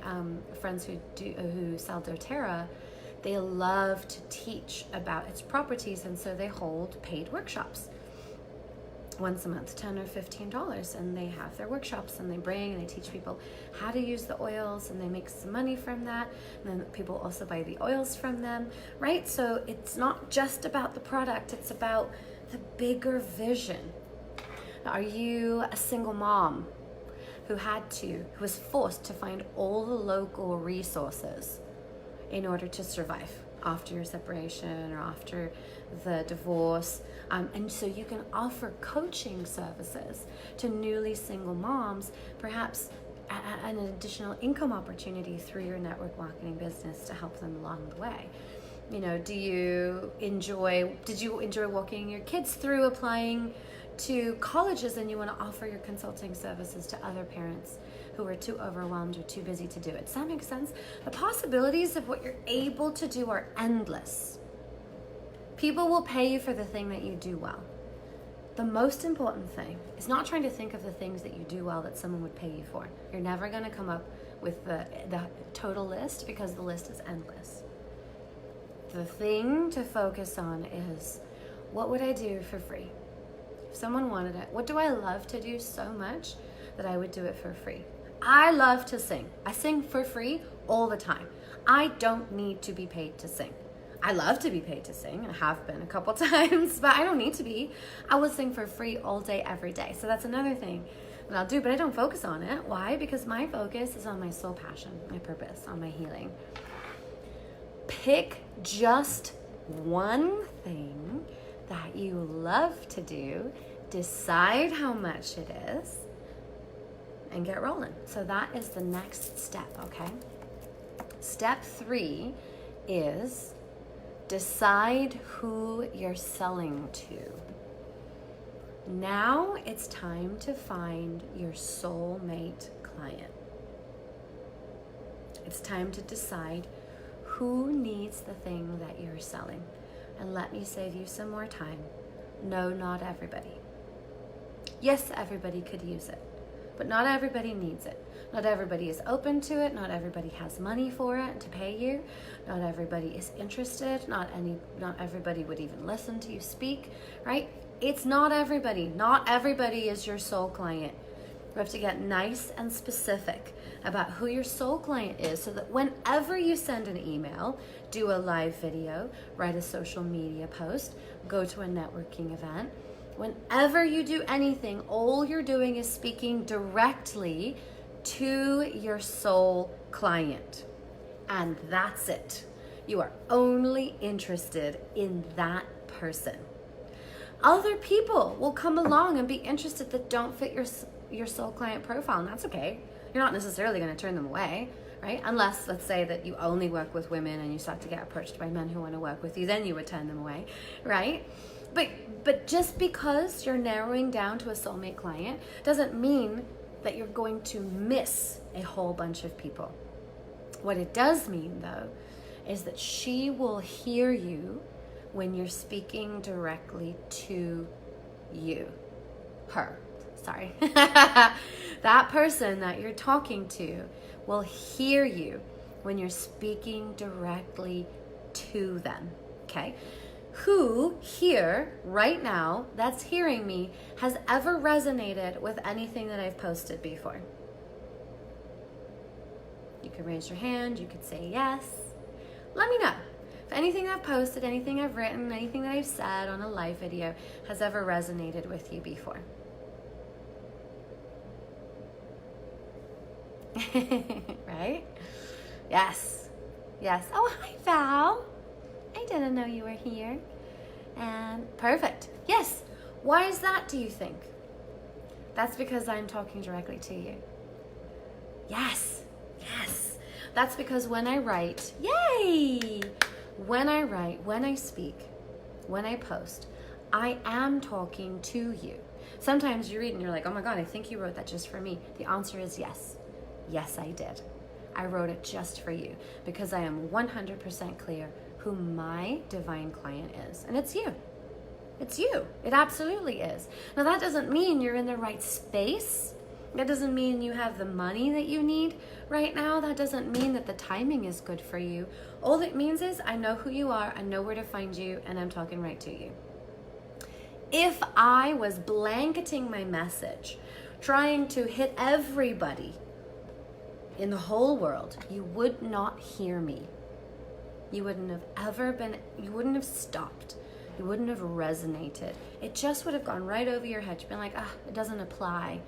friends who sell doTERRA, they love to teach about its properties, and so they hold paid workshops once a month, $10 or $15, and they have their workshops, and they bring and they teach people how to use the oils, and they make some money from that, and then people also buy the oils from them, right? So it's not just about the product, it's about the bigger vision. Now, are you a single mom who was forced to find all the local resources in order to survive after your separation or after the divorce. And so you can offer coaching services to newly single moms, perhaps an additional income opportunity through your network marketing business to help them along the way. You know, did you enjoy walking your kids through applying to colleges, and you want to offer your consulting services to other parents who are too overwhelmed or too busy to do it? Does that make sense? The possibilities of what you're able to do are endless. People will pay you for the thing that you do well. The most important thing is not trying to think of the things that you do well that someone would pay you for. You're never going to come up with the total list, because the list is endless. The thing to focus on is, what would I do for free? If someone wanted it, what do I love to do so much that I would do it for free? I love to sing. I sing for free all the time. I don't need to be paid to sing. I love to be paid to sing. I have been a couple times, but I don't need to be. I will sing for free all day, every day. So that's another thing that I'll do, but I don't focus on it. Why? Because my focus is on my soul passion, my purpose, on my healing. Pick just one thing that you love to do, decide how much it is, and get rolling. So that is the next step, okay? Step 3 is decide who you're selling to. Now it's time to find your soulmate client. It's time to decide who needs the thing that you're selling. And let me save you some more time. No, not everybody. Yes, everybody could use it, but not everybody needs it. Not everybody is open to it. Not everybody has money for it to pay you. Not everybody is interested. Not everybody would even listen to you speak, right? It's not everybody. Not everybody is your soul client. You have to get nice and specific about who your soul client is, so that whenever you send an email, do a live video, write a social media post, go to a networking event, whenever you do anything, all you're doing is speaking directly to your soul client. And that's it. You are only interested in that person. Other people will come along and be interested that don't fit your soul client profile, and that's okay. You're not necessarily going to turn them away, right? Unless, let's say that you only work with women and you start to get approached by men who want to work with you, then you would turn them away, right? But just because you're narrowing down to a soulmate client doesn't mean that you're going to miss a whole bunch of people. What it does mean, though, is that she will hear you when you're speaking directly to you. Her. Sorry. That person that you're talking to will hear you when you're speaking directly to them. Okay? Who here, right now, that's hearing me, has ever resonated with anything that I've posted before? You can raise your hand, you could say yes. Let me know if anything I've posted, anything I've written, anything that I've said on a live video has ever resonated with you before. Right? Yes. Yes. Oh, hi, Val. I didn't know you were here. And perfect. Yes. Why is that, do you think? That's because I'm talking directly to you. Yes. Yes. That's because when I write, yay! When I write, when I speak, when I post, I am talking to you. Sometimes you read and you're like, oh my God, I think you wrote that just for me. The answer is yes. Yes, I did. I wrote it just for you because I am 100% clear who my divine client is. And it's you. It's you. It absolutely is. Now, that doesn't mean you're in the right space. That doesn't mean you have the money that you need right now. That doesn't mean that the timing is good for you. All it means is I know who you are, I know where to find you, and I'm talking right to you. If I was blanketing my message, trying to hit everybody in the whole world, you would not hear me. You wouldn't have stopped. You wouldn't have resonated. It just would have gone right over your head. You've been like, it doesn't apply.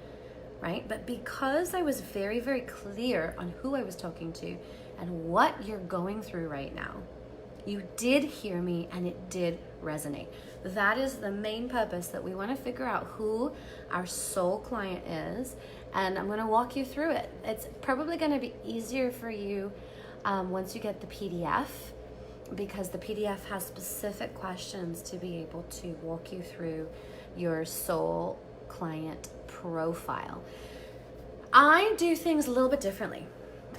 right? But because I was very, very clear on who I was talking to and what you're going through right now, you did hear me and it did resonate. That is the main purpose, that we want to figure out who our soul client is, and I'm going to walk you through it. It's probably going to be easier for you once you get the PDF, because the PDF has specific questions to be able to walk you through your soul client profile. I do things a little bit differently.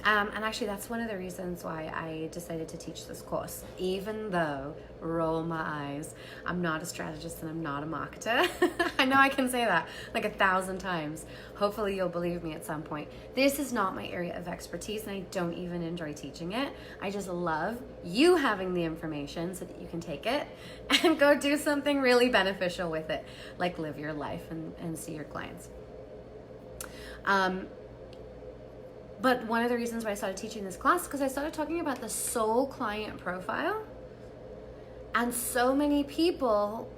And actually, that's one of the reasons why I decided to teach this course, even though, roll my eyes, I'm not a strategist and I'm not a marketer. I know I can say that like 1,000 times. Hopefully you'll believe me at some point. This is not my area of expertise, and I don't even enjoy teaching it. I just love you having the information so that you can take it and go do something really beneficial with it, like live your life and see your clients. But one of the reasons why I started teaching this class, because I started talking about the soul client profile, and so many people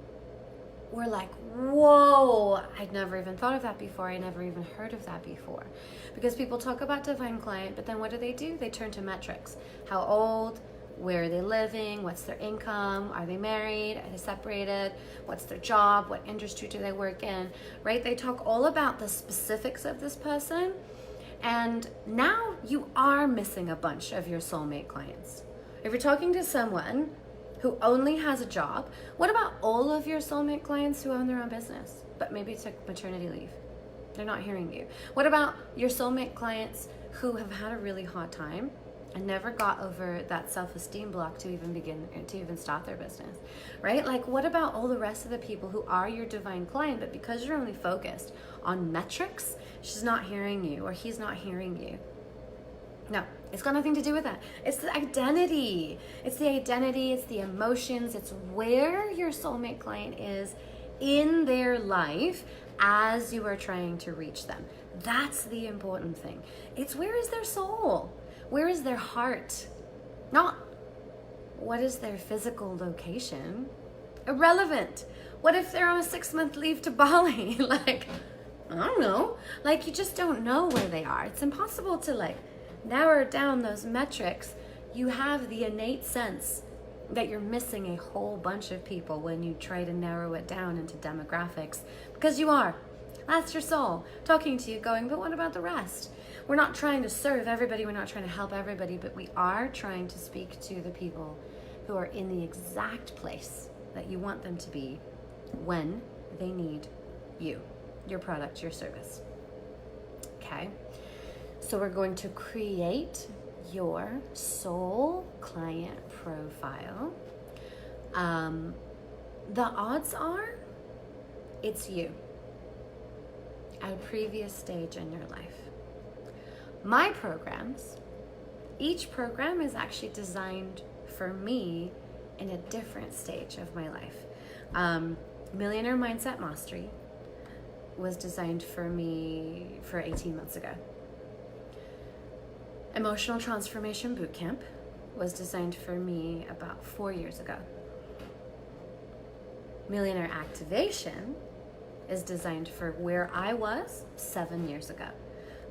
were like, whoa, I'd never even thought of that before. I never even heard of that before. Because people talk about divine client, but then what do? They turn to metrics. How old? Where are they living? What's their income? Are they married? Are they separated? What's their job? What industry do they work in? Right? They talk all about the specifics of this person. And now you are missing a bunch of your soulmate clients. If you're talking to someone who only has a job, what about all of your soulmate clients who own their own business, but maybe took maternity leave? They're not hearing you. What about your soulmate clients who have had a really hard time and never got over that self-esteem block to even start their business, right? Like, what about all the rest of the people who are your divine client, but because you're only focused on metrics, she's not hearing you or he's not hearing you? No, it's got nothing to do with that. It's the identity. It's the identity, it's the emotions, it's where your soulmate client is in their life as you are trying to reach them. That's the important thing. It's where is their soul? Where is their heart? Not what is their physical location? Irrelevant. What if they're on a 6-month leave to Bali? Like, I don't know. Like, you just don't know where they are. It's impossible to narrow down those metrics. You have the innate sense that you're missing a whole bunch of people when you try to narrow it down into demographics, because you are. That's your soul talking to you, going, but what about the rest? We're not trying to serve everybody. We're not trying to help everybody, but we are trying to speak to the people who are in the exact place that you want them to be when they need you, your product, your service. Okay? So we're going to create your soul client profile. The odds are it's you at a previous stage in your life. My programs, each program is actually designed for me in a different stage of my life. Millionaire Mindset Mastery was designed for me for 18 months ago. Emotional Transformation Bootcamp was designed for me about 4 years ago. Millionaire Activation is designed for where I was 7 years ago,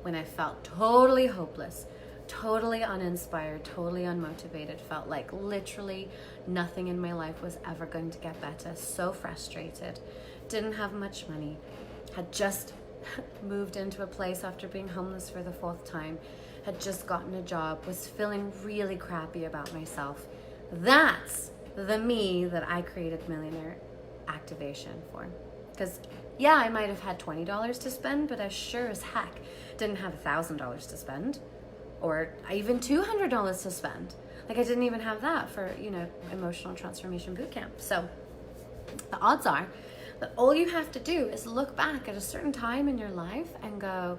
when I felt totally hopeless, totally uninspired, totally unmotivated, felt like literally nothing in my life was ever going to get better, so frustrated, didn't have much money, had just moved into a place after being homeless for the 4th time, had just gotten a job, was feeling really crappy about myself. That's the me that I created Millionaire Activation for. Because yeah, I might have had $20 to spend, but I sure as heck didn't have $1,000 to spend, or even $200 to spend. Like, I didn't even have that for, Emotional Transformation Bootcamp. So the odds are that all you have to do is look back at a certain time in your life and go,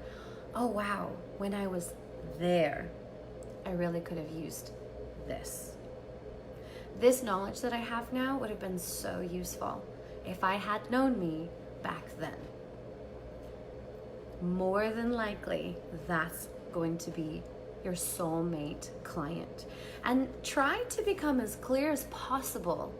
oh wow, when I was there, I really could have used this. This knowledge that I have now would have been so useful if I had known me back then. More than likely, that's going to be your soulmate client. And try to become as clear as possible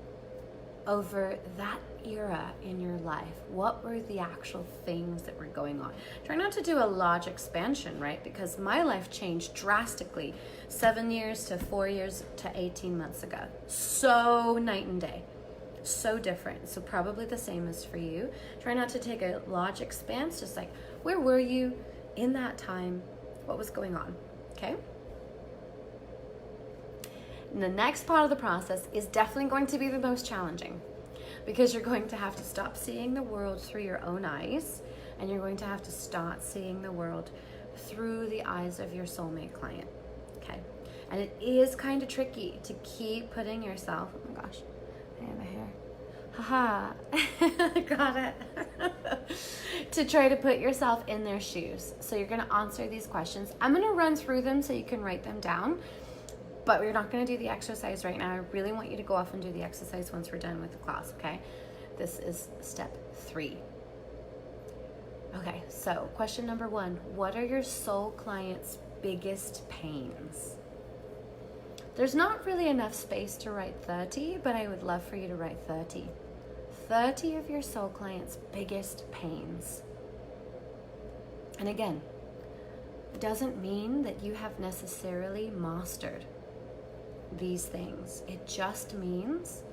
over that era in your life. What were the actual things that were going on? Try not to do a large expansion, right? Because my life changed drastically 7 years to 4 years to 18 months ago. So night and day. So different. So probably the same as for you. Try not to take a large expanse, just like, where were you in that time? What was going on? Okay? And the next part of the process is definitely going to be the most challenging, because you're going to have to stop seeing the world through your own eyes, and you're going to have to start seeing the world through the eyes of your soulmate client. Okay? And it is kind of tricky to keep putting yourself, oh my gosh, I have a hair. Haha, got it. To try to put yourself in their shoes. So you're going to answer these questions. I'm going to run through them so you can write them down, but we're not going to do the exercise right now. I really want you to go off and do the exercise once we're done with the class, okay? This is step 3. Okay, so question number 1, what are your soul client's biggest pains? There's not really enough space to write 30, but I would love for you to write 30. 30 of your soul client's biggest pains. And again, it doesn't mean that you have necessarily mastered these things. It just means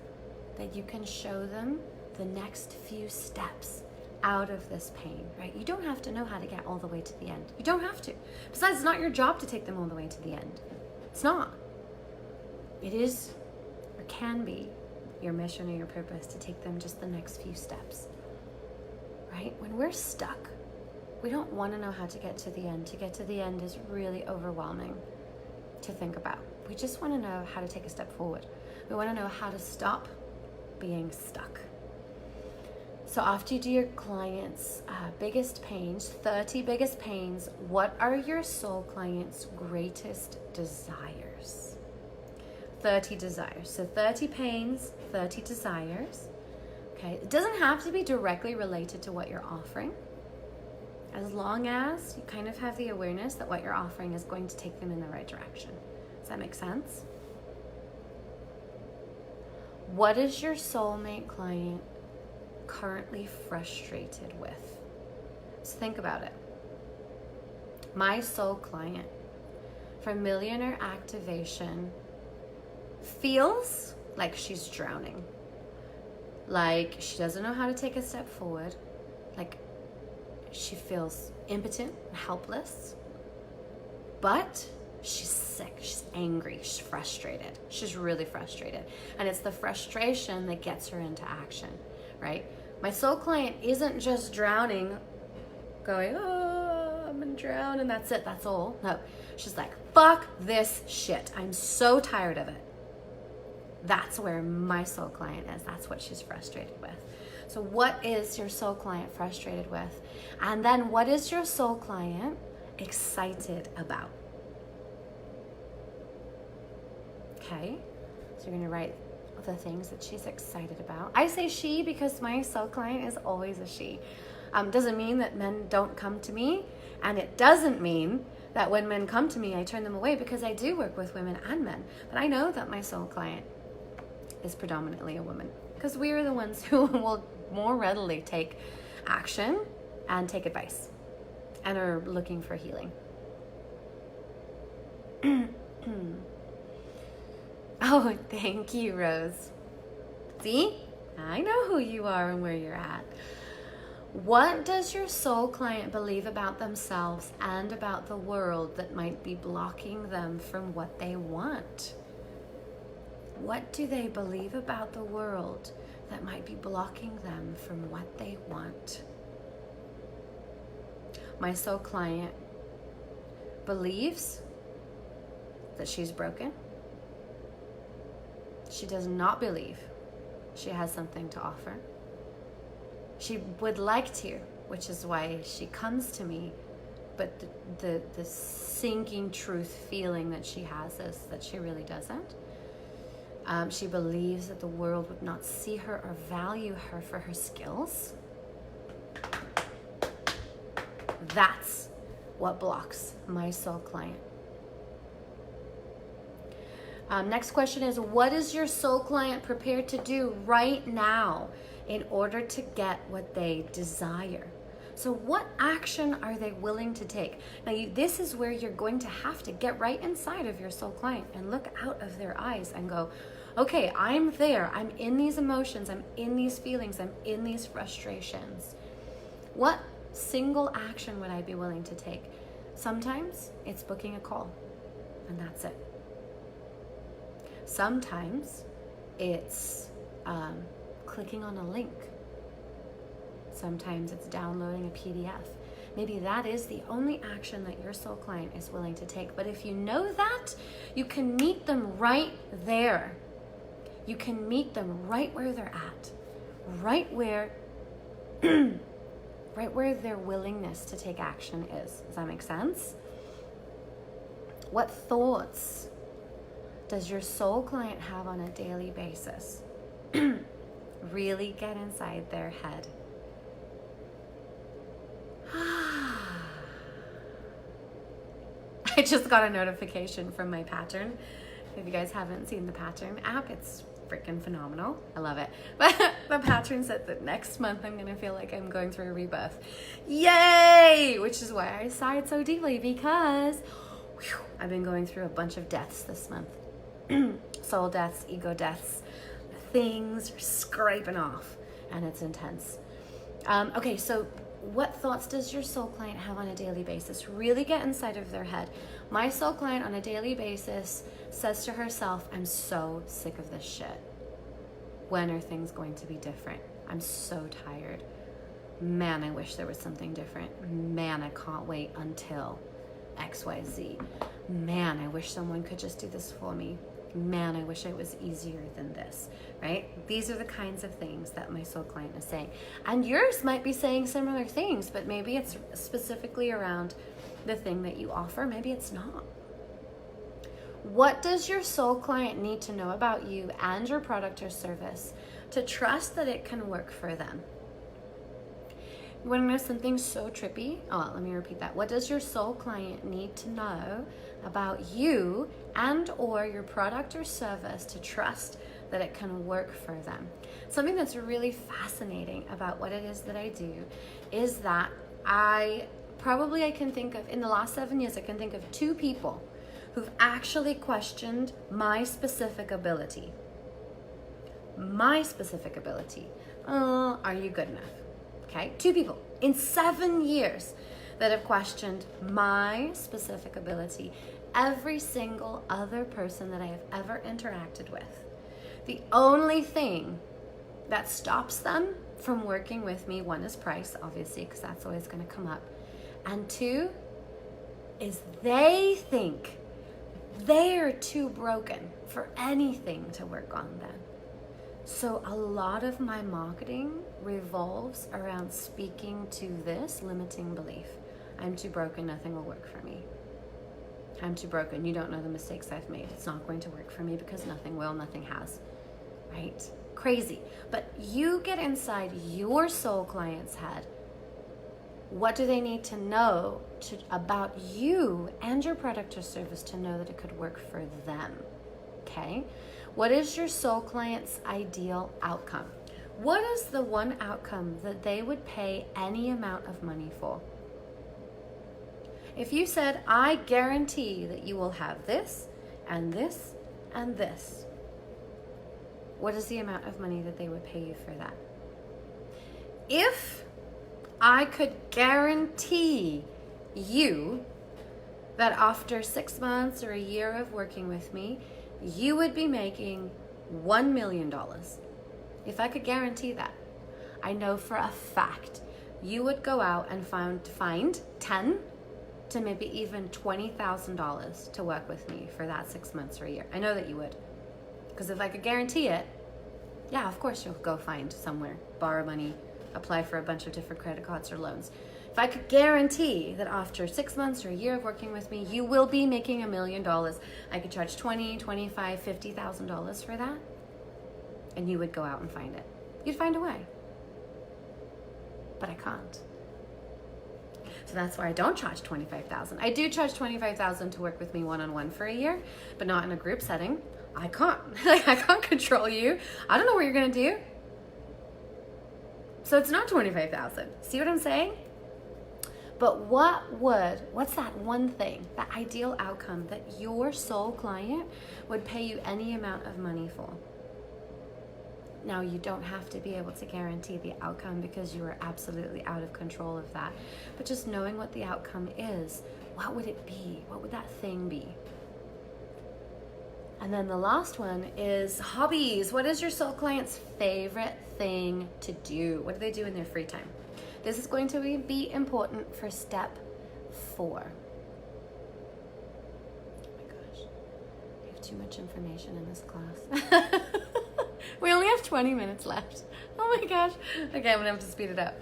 that you can show them the next few steps out of this pain, right? You don't have to know how to get all the way to the end. You don't have to. Besides, it's not your job to take them all the way to the end. It's not. It is, or can be, your mission or your purpose to take them just the next few steps, right? When we're stuck, we don't want to know how to get to the end. To get to the end is really overwhelming to think about. We just want to know how to take a step forward. We want to know how to stop being stuck. So after you do your client's biggest pains, 30 biggest pains, what are your soul client's greatest desires? 30 desires. So 30 pains, 30 desires. Okay, it doesn't have to be directly related to what you're offering, as long as you kind of have the awareness that what you're offering is going to take them in the right direction. Does that make sense? What is your soulmate client currently frustrated with? So think about it. My soul client for millionaire activation feels like she's drowning, like she doesn't know how to take a step forward, like she feels impotent and helpless, but she's sick, she's angry, she's frustrated, she's really frustrated, and it's the frustration that gets her into action, right? My soul client isn't just drowning, going, oh, I'm gonna drown and that's it, that's all. No, she's like, fuck this shit, I'm so tired of it. That's where my soul client is. That's what she's frustrated with. So what is your soul client frustrated with? And then what is your soul client excited about? Okay, so you're gonna write the things that she's excited about. I say she because my soul client is always a she. Doesn't mean that men don't come to me, and it doesn't mean that when men come to me I turn them away, because I do work with women and men. But I know that my soul client is predominantly a woman, because we are the ones who will more readily take action and take advice and are looking for healing. Oh, thank you, Rose. See? I know who you are and where you're at. What does your soul client believe about themselves and about the world that might be blocking them from what they want? What do they believe about the world that might be blocking them from what they want? My soul client believes that she's broken. She does not believe she has something to offer. She would like to, which is why she comes to me, but the sinking truth feeling that she has is that she really doesn't. She believes that the world would not see her or value her for her skills. That's what blocks my soul client. Next question is, what is your soul client prepared to do right now in order to get what they desire? So what action are they willing to take? Now, this is where you're going to have to get right inside of your soul client and look out of their eyes and go, okay, I'm there. I'm in these emotions. I'm in these feelings. I'm in these frustrations. What single action would I be willing to take? Sometimes it's booking a call, and that's it. Sometimes it's clicking on a link. Sometimes it's downloading a PDF. Maybe that is the only action that your soul client is willing to take. But if you know that, you can meet them right there. You can meet them right where they're at, right where their willingness to take action is. Does that make sense? What thoughts does your soul client have on a daily basis? Really get inside their head. I just got a notification from my Pattern. If you guys haven't seen the Pattern app, it's freaking phenomenal. I love it. But the Pattern said that next month I'm gonna feel like I'm going through a rebirth. Yay! Which is why I sighed so deeply, because I've been going through a bunch of deaths this month. Soul deaths, ego deaths. Things are scraping off, and it's intense. Okay, so what thoughts does your soul client have on a daily basis? Really get inside of their head. My soul client on a daily basis says to herself, I'm so sick of this shit. When are things going to be different? I'm so tired. Man, I wish there was something different. Man, I can't wait until XYZ. Man, I wish someone could just do this for me. Man, I wish it was easier than this, right? These are the kinds of things that my soul client is saying. And yours might be saying similar things, but maybe it's specifically around the thing that you offer. Maybe it's not. What does your soul client need to know about you and your product or service to trust that it can work for them? You want to know something so trippy? Oh, let me repeat that. What does your soul client need to know about you and or your product or service to trust that it can work for them? Something that's really fascinating about what it is that I do is that I can think of, in the last 7 years, I can think of 2 people who've actually questioned my specific ability. My specific ability. Are you good enough? Okay, 2 people in 7 years that have questioned my specific ability. Every single other person that I have ever interacted with. The only thing that stops them from working with me, 1 is price, obviously, because that's always going to come up. And 2 is they think they're too broken for anything to work on them. So a lot of my marketing revolves around speaking to this limiting belief. I'm too broken, nothing will work for me. I'm too broken, you don't know the mistakes I've made. It's not going to work for me because nothing will, nothing has, right? Crazy. But you get inside your soul client's head. What do they need to know about you and your product or service to know that it could work for them? Okay? What is your soul client's ideal outcome? What is the one outcome that they would pay any amount of money for? If you said, I guarantee that you will have this and this and this, what is the amount of money that they would pay you for that? If I could guarantee you that after 6 months or a year of working with me, you would be making $1 million. If I could guarantee that, I know for a fact you would go out and find 10 to maybe even $20,000 to work with me for that 6 months or a year. I know that you would. Because if I could guarantee it, yeah, of course you'll go find somewhere, borrow money, apply for a bunch of different credit cards or loans. If I could guarantee that after 6 months or a year of working with me, you will be making $1 million, I could charge $20,000, $25,000, $50,000 for that, and you would go out and find it. You'd find a way. But I can't. So that's why I don't charge $25,000. I do charge $25,000 to work with me one-on-one for a year, but not in a group setting. I can't. I can't control you. I don't know what you're going to do. So it's not 25,000. See what I'm saying? But what's that one thing, that ideal outcome that your soul client would pay you any amount of money for? Now, you don't have to be able to guarantee the outcome because you are absolutely out of control of that. But just knowing what the outcome is, what would it be? What would that thing be? And then the last one is hobbies. What is your soul client's favorite thing to do? What do they do in their free time? This is going to be important for step 4. Oh my gosh, I have too much information in this class. We only have 20 minutes left. Oh my gosh. Okay, I'm gonna have to speed it up.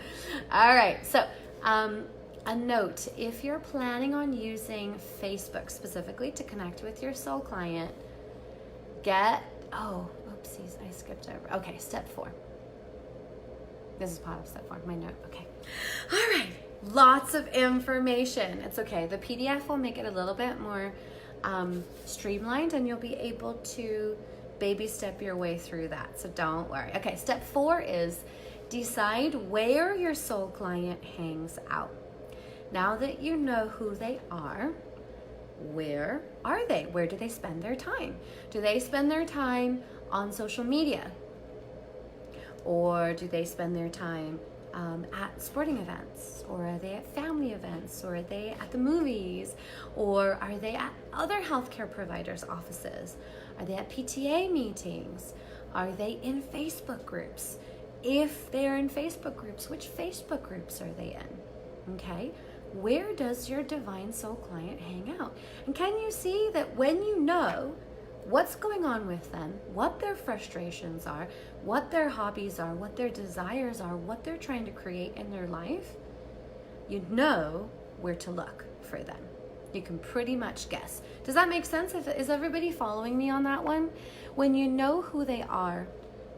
All right, so a note, if you're planning on using Facebook specifically to connect with your soul client, oopsies, I skipped over. Okay, step 4. This is part of step 4, my note, okay. All right, lots of information. It's okay, the PDF will make it a little bit more streamlined, and you'll be able to baby step your way through that, so don't worry. Okay, step 4 is decide where your soul client hangs out. Now that you know who they are, where are they? Where do they spend their time? Do they spend their time on social media? Or do they spend their time at sporting events? Or are they at family events? Or are they at the movies? Or are they at other healthcare providers' offices? Are they at PTA meetings? Are they in Facebook groups? If they're in Facebook groups, which Facebook groups are they in? Okay, where does your divine soul client hang out? And can you see that when you know what's going on with them, what their frustrations are, what their hobbies are, what their desires are, what they're trying to create in their life, you know where to look for them. You can pretty much guess. Does that make sense? Is everybody following me on that one? When you know who they are,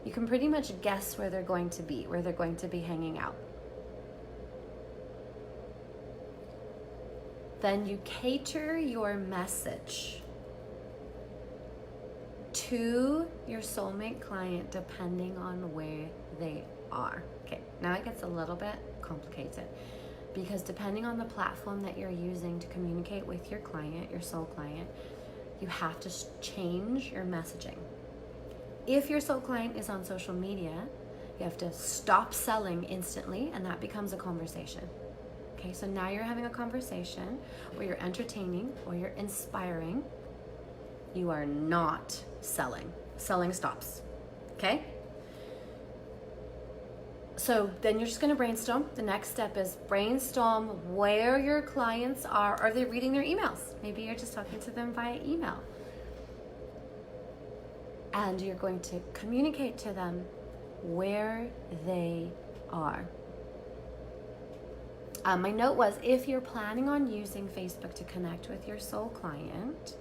you can pretty much guess where they're going to be, where they're going to be hanging out. Then you cater your message to your soulmate client depending on where they are. Okay, now it gets a little bit complicated because depending on the platform that you're using to communicate with your client, your soul client, you have to change your messaging. If your soul client is on social media, you have to stop selling instantly, and that becomes a conversation. Okay, so now you're having a conversation where you're entertaining or you're inspiring. You are not selling. Selling stops. Okay? So then you're just going to brainstorm. The next step is brainstorm where your clients are. Are they reading their emails? Maybe you're just talking to them via email. And you're going to communicate to them where they are. My note was, if you're planning on using Facebook to connect with your soul client,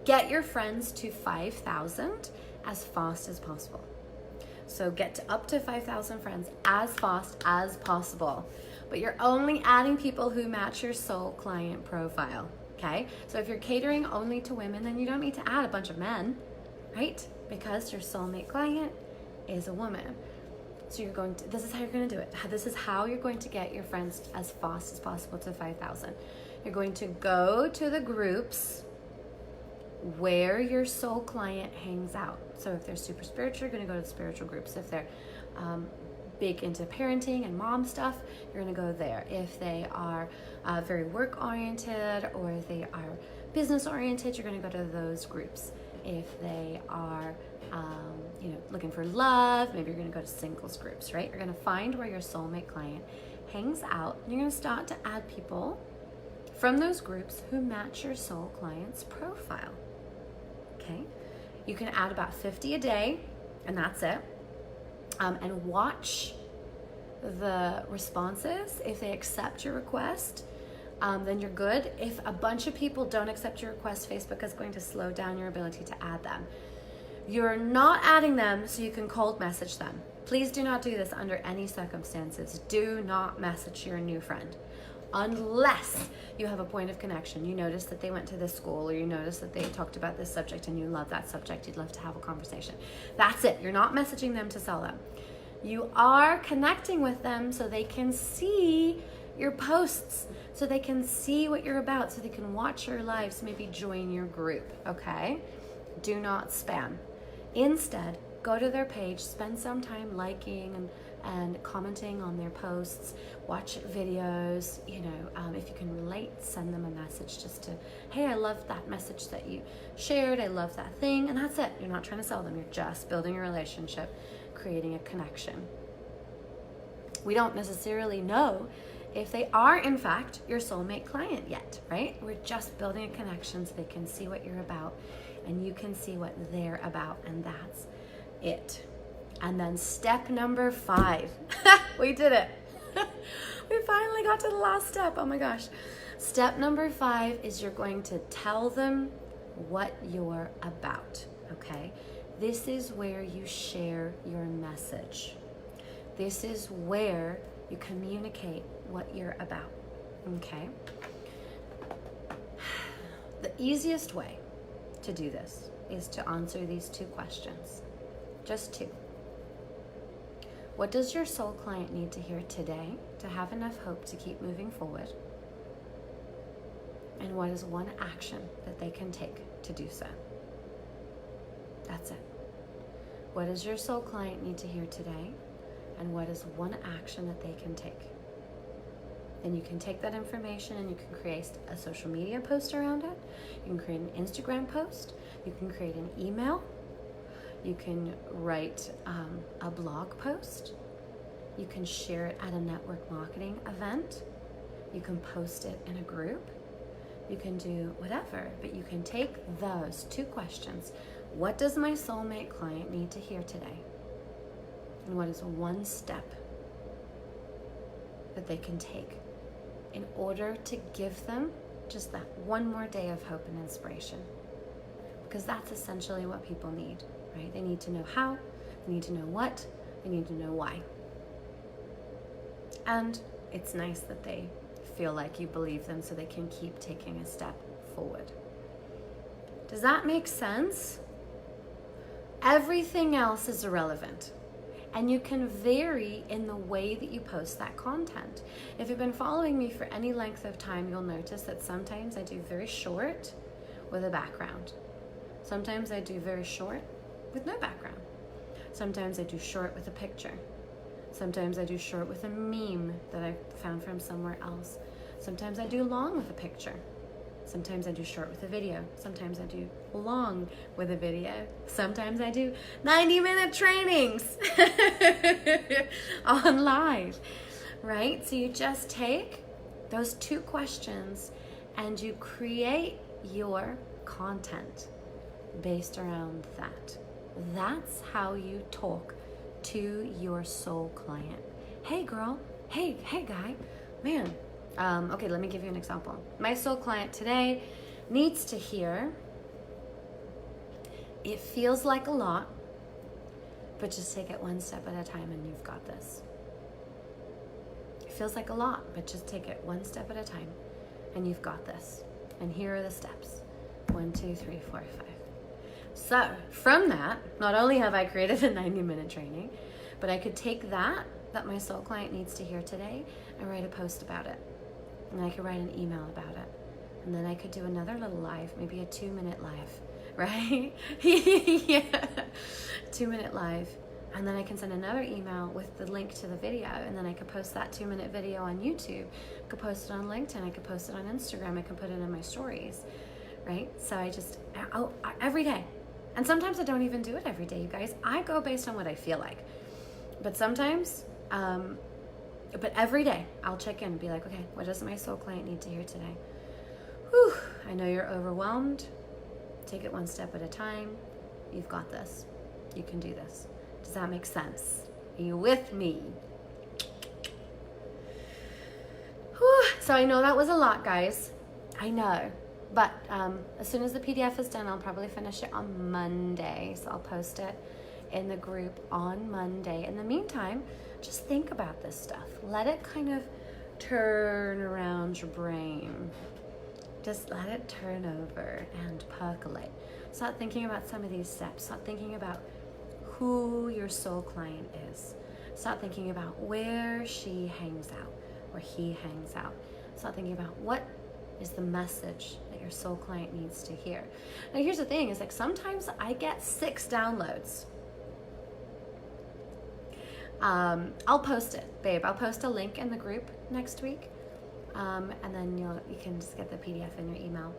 get your friends to 5,000 as fast as possible. So get to up to 5,000 friends as fast as possible. But you're only adding people who match your soul client profile, okay? So if you're catering only to women, then you don't need to add a bunch of men, right? Because your soulmate client is a woman. So this is how you're going to do it. This is how you're going to get your friends as fast as possible to 5,000. You're going to go to the groups where your soul client hangs out. So if they're super spiritual, you're going to go to the spiritual groups. If they're big into parenting and mom stuff, you're going to go there. If they are very work oriented or they are business oriented, you're going to go to those groups. If they are looking for love, maybe you're going to go to singles groups, right? You're going to find where your soulmate client hangs out, and you're going to start to add people from those groups who match your soul client's profile. Okay, you can add about 50 a day, and that's it. And watch the responses. If they accept your request, then you're good. If a bunch of people don't accept your request, Facebook is going to slow down your ability to add them. You're not adding them so you can cold message them. Please do not do this under any circumstances. Do not message your new friend. unless you have a point of connection. You notice that they went to this school, or you notice that they talked about this subject and you love that subject. You'd love to have a conversation. That's it. You're not messaging them to sell them. You are connecting with them so they can see your posts, so they can see what you're about, so they can watch your lives, maybe join your group, okay? Do not spam. Instead, go to their page, spend some time liking and commenting on their posts, watch videos, if you can relate, send them a message just to, hey, I love that message that you shared, I love that thing, and that's it. You're not trying to sell them, you're just building a relationship, creating a connection. We don't necessarily know if they are in fact your soulmate client yet, right? We're just building a connection so they can see what you're about and you can see what they're about, and that's it. And then step number 5. We did it. We finally got to the last step. Oh my gosh. Step number 5 is you're going to tell them what you're about, okay? This is where you share your message. This is where you communicate what you're about, okay? The easiest way to do this is to answer these 2 questions. Just 2. What does your soul client need to hear today to have enough hope to keep moving forward? And what is one action that they can take to do so? That's it. What does your soul client need to hear today? And what is one action that they can take? Then you can take that information and you can create a social media post around it. You can create an Instagram post. You can create an email. You can write a blog post. You can share it at a network marketing event. You can post it in a group. You can do whatever, but you can take those 2 questions. What does my soulmate client need to hear today? And what is one step that they can take in order to give them just that one more day of hope and inspiration? Because that's essentially what people need, right? They need to know how, they need to know what, they need to know why. And it's nice that they feel like you believe them so they can keep taking a step forward. Does that make sense? Everything else is irrelevant. And you can vary in the way that you post that content. If you've been following me for any length of time, you'll notice that sometimes I do very short with a background. Sometimes I do very short with no background. Sometimes I do short with a picture. Sometimes I do short with a meme that I found from somewhere else. Sometimes I do long with a picture. Sometimes I do short with a video. Sometimes I do long with a video. Sometimes I do 90-minute trainings on live, right? So you just take those 2 questions and you create your content based around that. That's how you talk to your soul client. Hey girl, hey guy, man. Okay, let me give you an example. My soul client today needs to hear, it feels like a lot, but just take it one step at a time and you've got this. It feels like a lot, but just take it one step at a time and you've got this. And here are the steps. 1, 2, 3, 4, 5. So from that, not only have I created a 90-minute training, but I could take that my soul client needs to hear today and write a post about it. And I could write an email about it. And then I could do another little live, maybe a 2-minute live, right? Yeah, 2-minute live. And then I can send another email with the link to the video. And then I could post that 2-minute video on YouTube. I could post it on LinkedIn. I could post it on Instagram. I could put it in my stories, right? So every day. And sometimes I don't even do it every day, you guys. I go based on what I feel like. But sometimes, but every day I'll check in and be like, okay, what does my soul client need to hear today? Whew, I know you're overwhelmed. Take it one step at a time. You've got this. You can do this. Does that make sense? Are you with me? Whew, so I know that was a lot, guys. I know. But as soon as the PDF is done, I'll probably finish it on Monday. So I'll post it in the group on Monday. In the meantime, just think about this stuff. Let it kind of turn around your brain. Just let it turn over and percolate. Start thinking about some of these steps. Start thinking about who your soul client is. Start thinking about where she hangs out, where he hangs out. Start thinking about what is the message that your soul client needs to hear. Now here's the thing, is like sometimes I get 6 downloads. I'll post it, babe. I'll post a link in the group next week. And then you can just get the PDF in your email.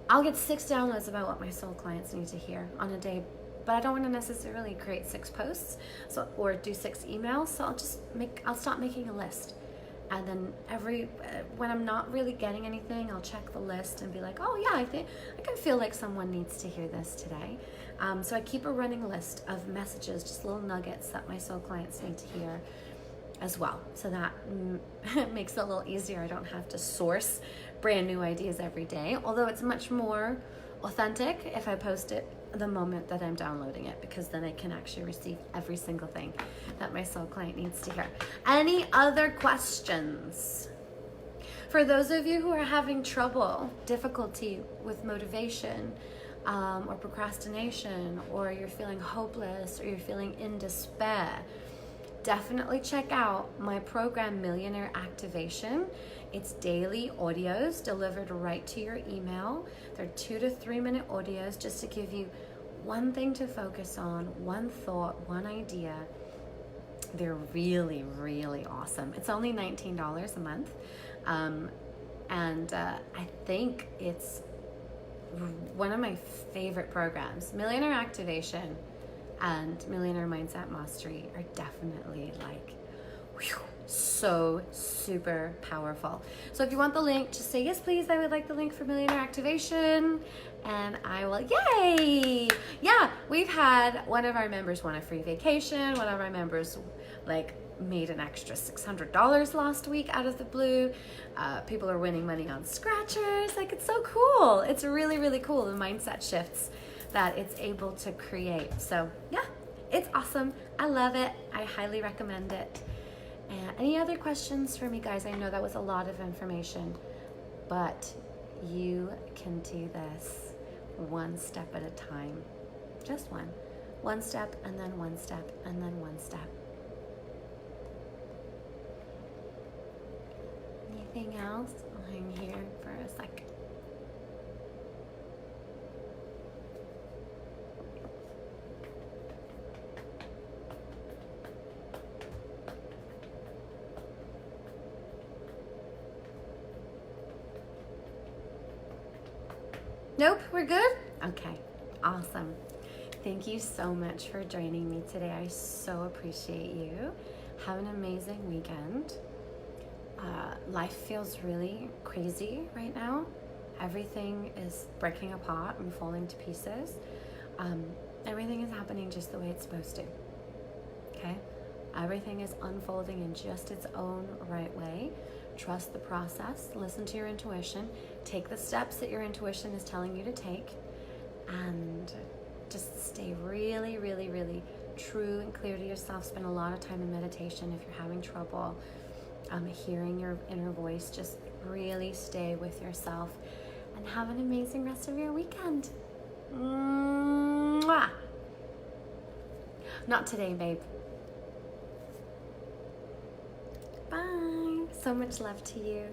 I'll get 6 downloads about what my soul clients need to hear on a day, but I don't want to necessarily create 6 posts or do 6 emails. So I'll start making a list. And then when I'm not really getting anything, I'll check the list and be like, oh yeah, I can feel like someone needs to hear this today. So I keep a running list of messages, just little nuggets that my soul clients need to hear as well. So that makes it a little easier. I don't have to source brand new ideas every day, although it's much more authentic if I post it the moment that I'm downloading it, because then I can actually receive every single thing that my soul client needs to hear. Any other questions? For those of you who are having difficulty with motivation, or procrastination, or you're feeling hopeless, or you're feeling in despair, definitely check out my program, Millionaire Activation. It's daily audios delivered right to your email. They're 2 to 3 minute audios just to give you one thing to focus on, one thought, one idea. They're really, really awesome. It's only $19 a month. I think it's one of my favorite programs. Millionaire Activation and Millionaire Mindset Mastery are definitely like, so super powerful. So if you want the link, just say, yes, please, I would like the link for Millionaire Activation, and I will, yay! Yeah, we've had one of our members won a free vacation. One of our members made an extra $600 last week out of the blue. People are winning money on scratchers. It's so cool. It's really, really cool, the mindset shifts that it's able to create. So yeah, it's awesome. I love it. I highly recommend it. Any other questions for me, guys? I know that was a lot of information, but you can do this one step at a time. Just one step, and then one step, and then one step. Anything else? I'll hang here for a second. Nope, we're good? Okay, awesome. Thank you so much for joining me today. I so appreciate you. Have an amazing weekend. Life feels really crazy right now. Everything is breaking apart and falling to pieces. Everything is happening just the way it's supposed to. Okay? Everything is unfolding in just its own right way. Trust the process. Listen to your intuition. Take the steps that your intuition is telling you to take. And just stay really, really, really true and clear to yourself. Spend a lot of time in meditation if you're having trouble hearing your inner voice. Just really stay with yourself and have an amazing rest of your weekend. Mwah! Not today, babe. Bye. So much love to you.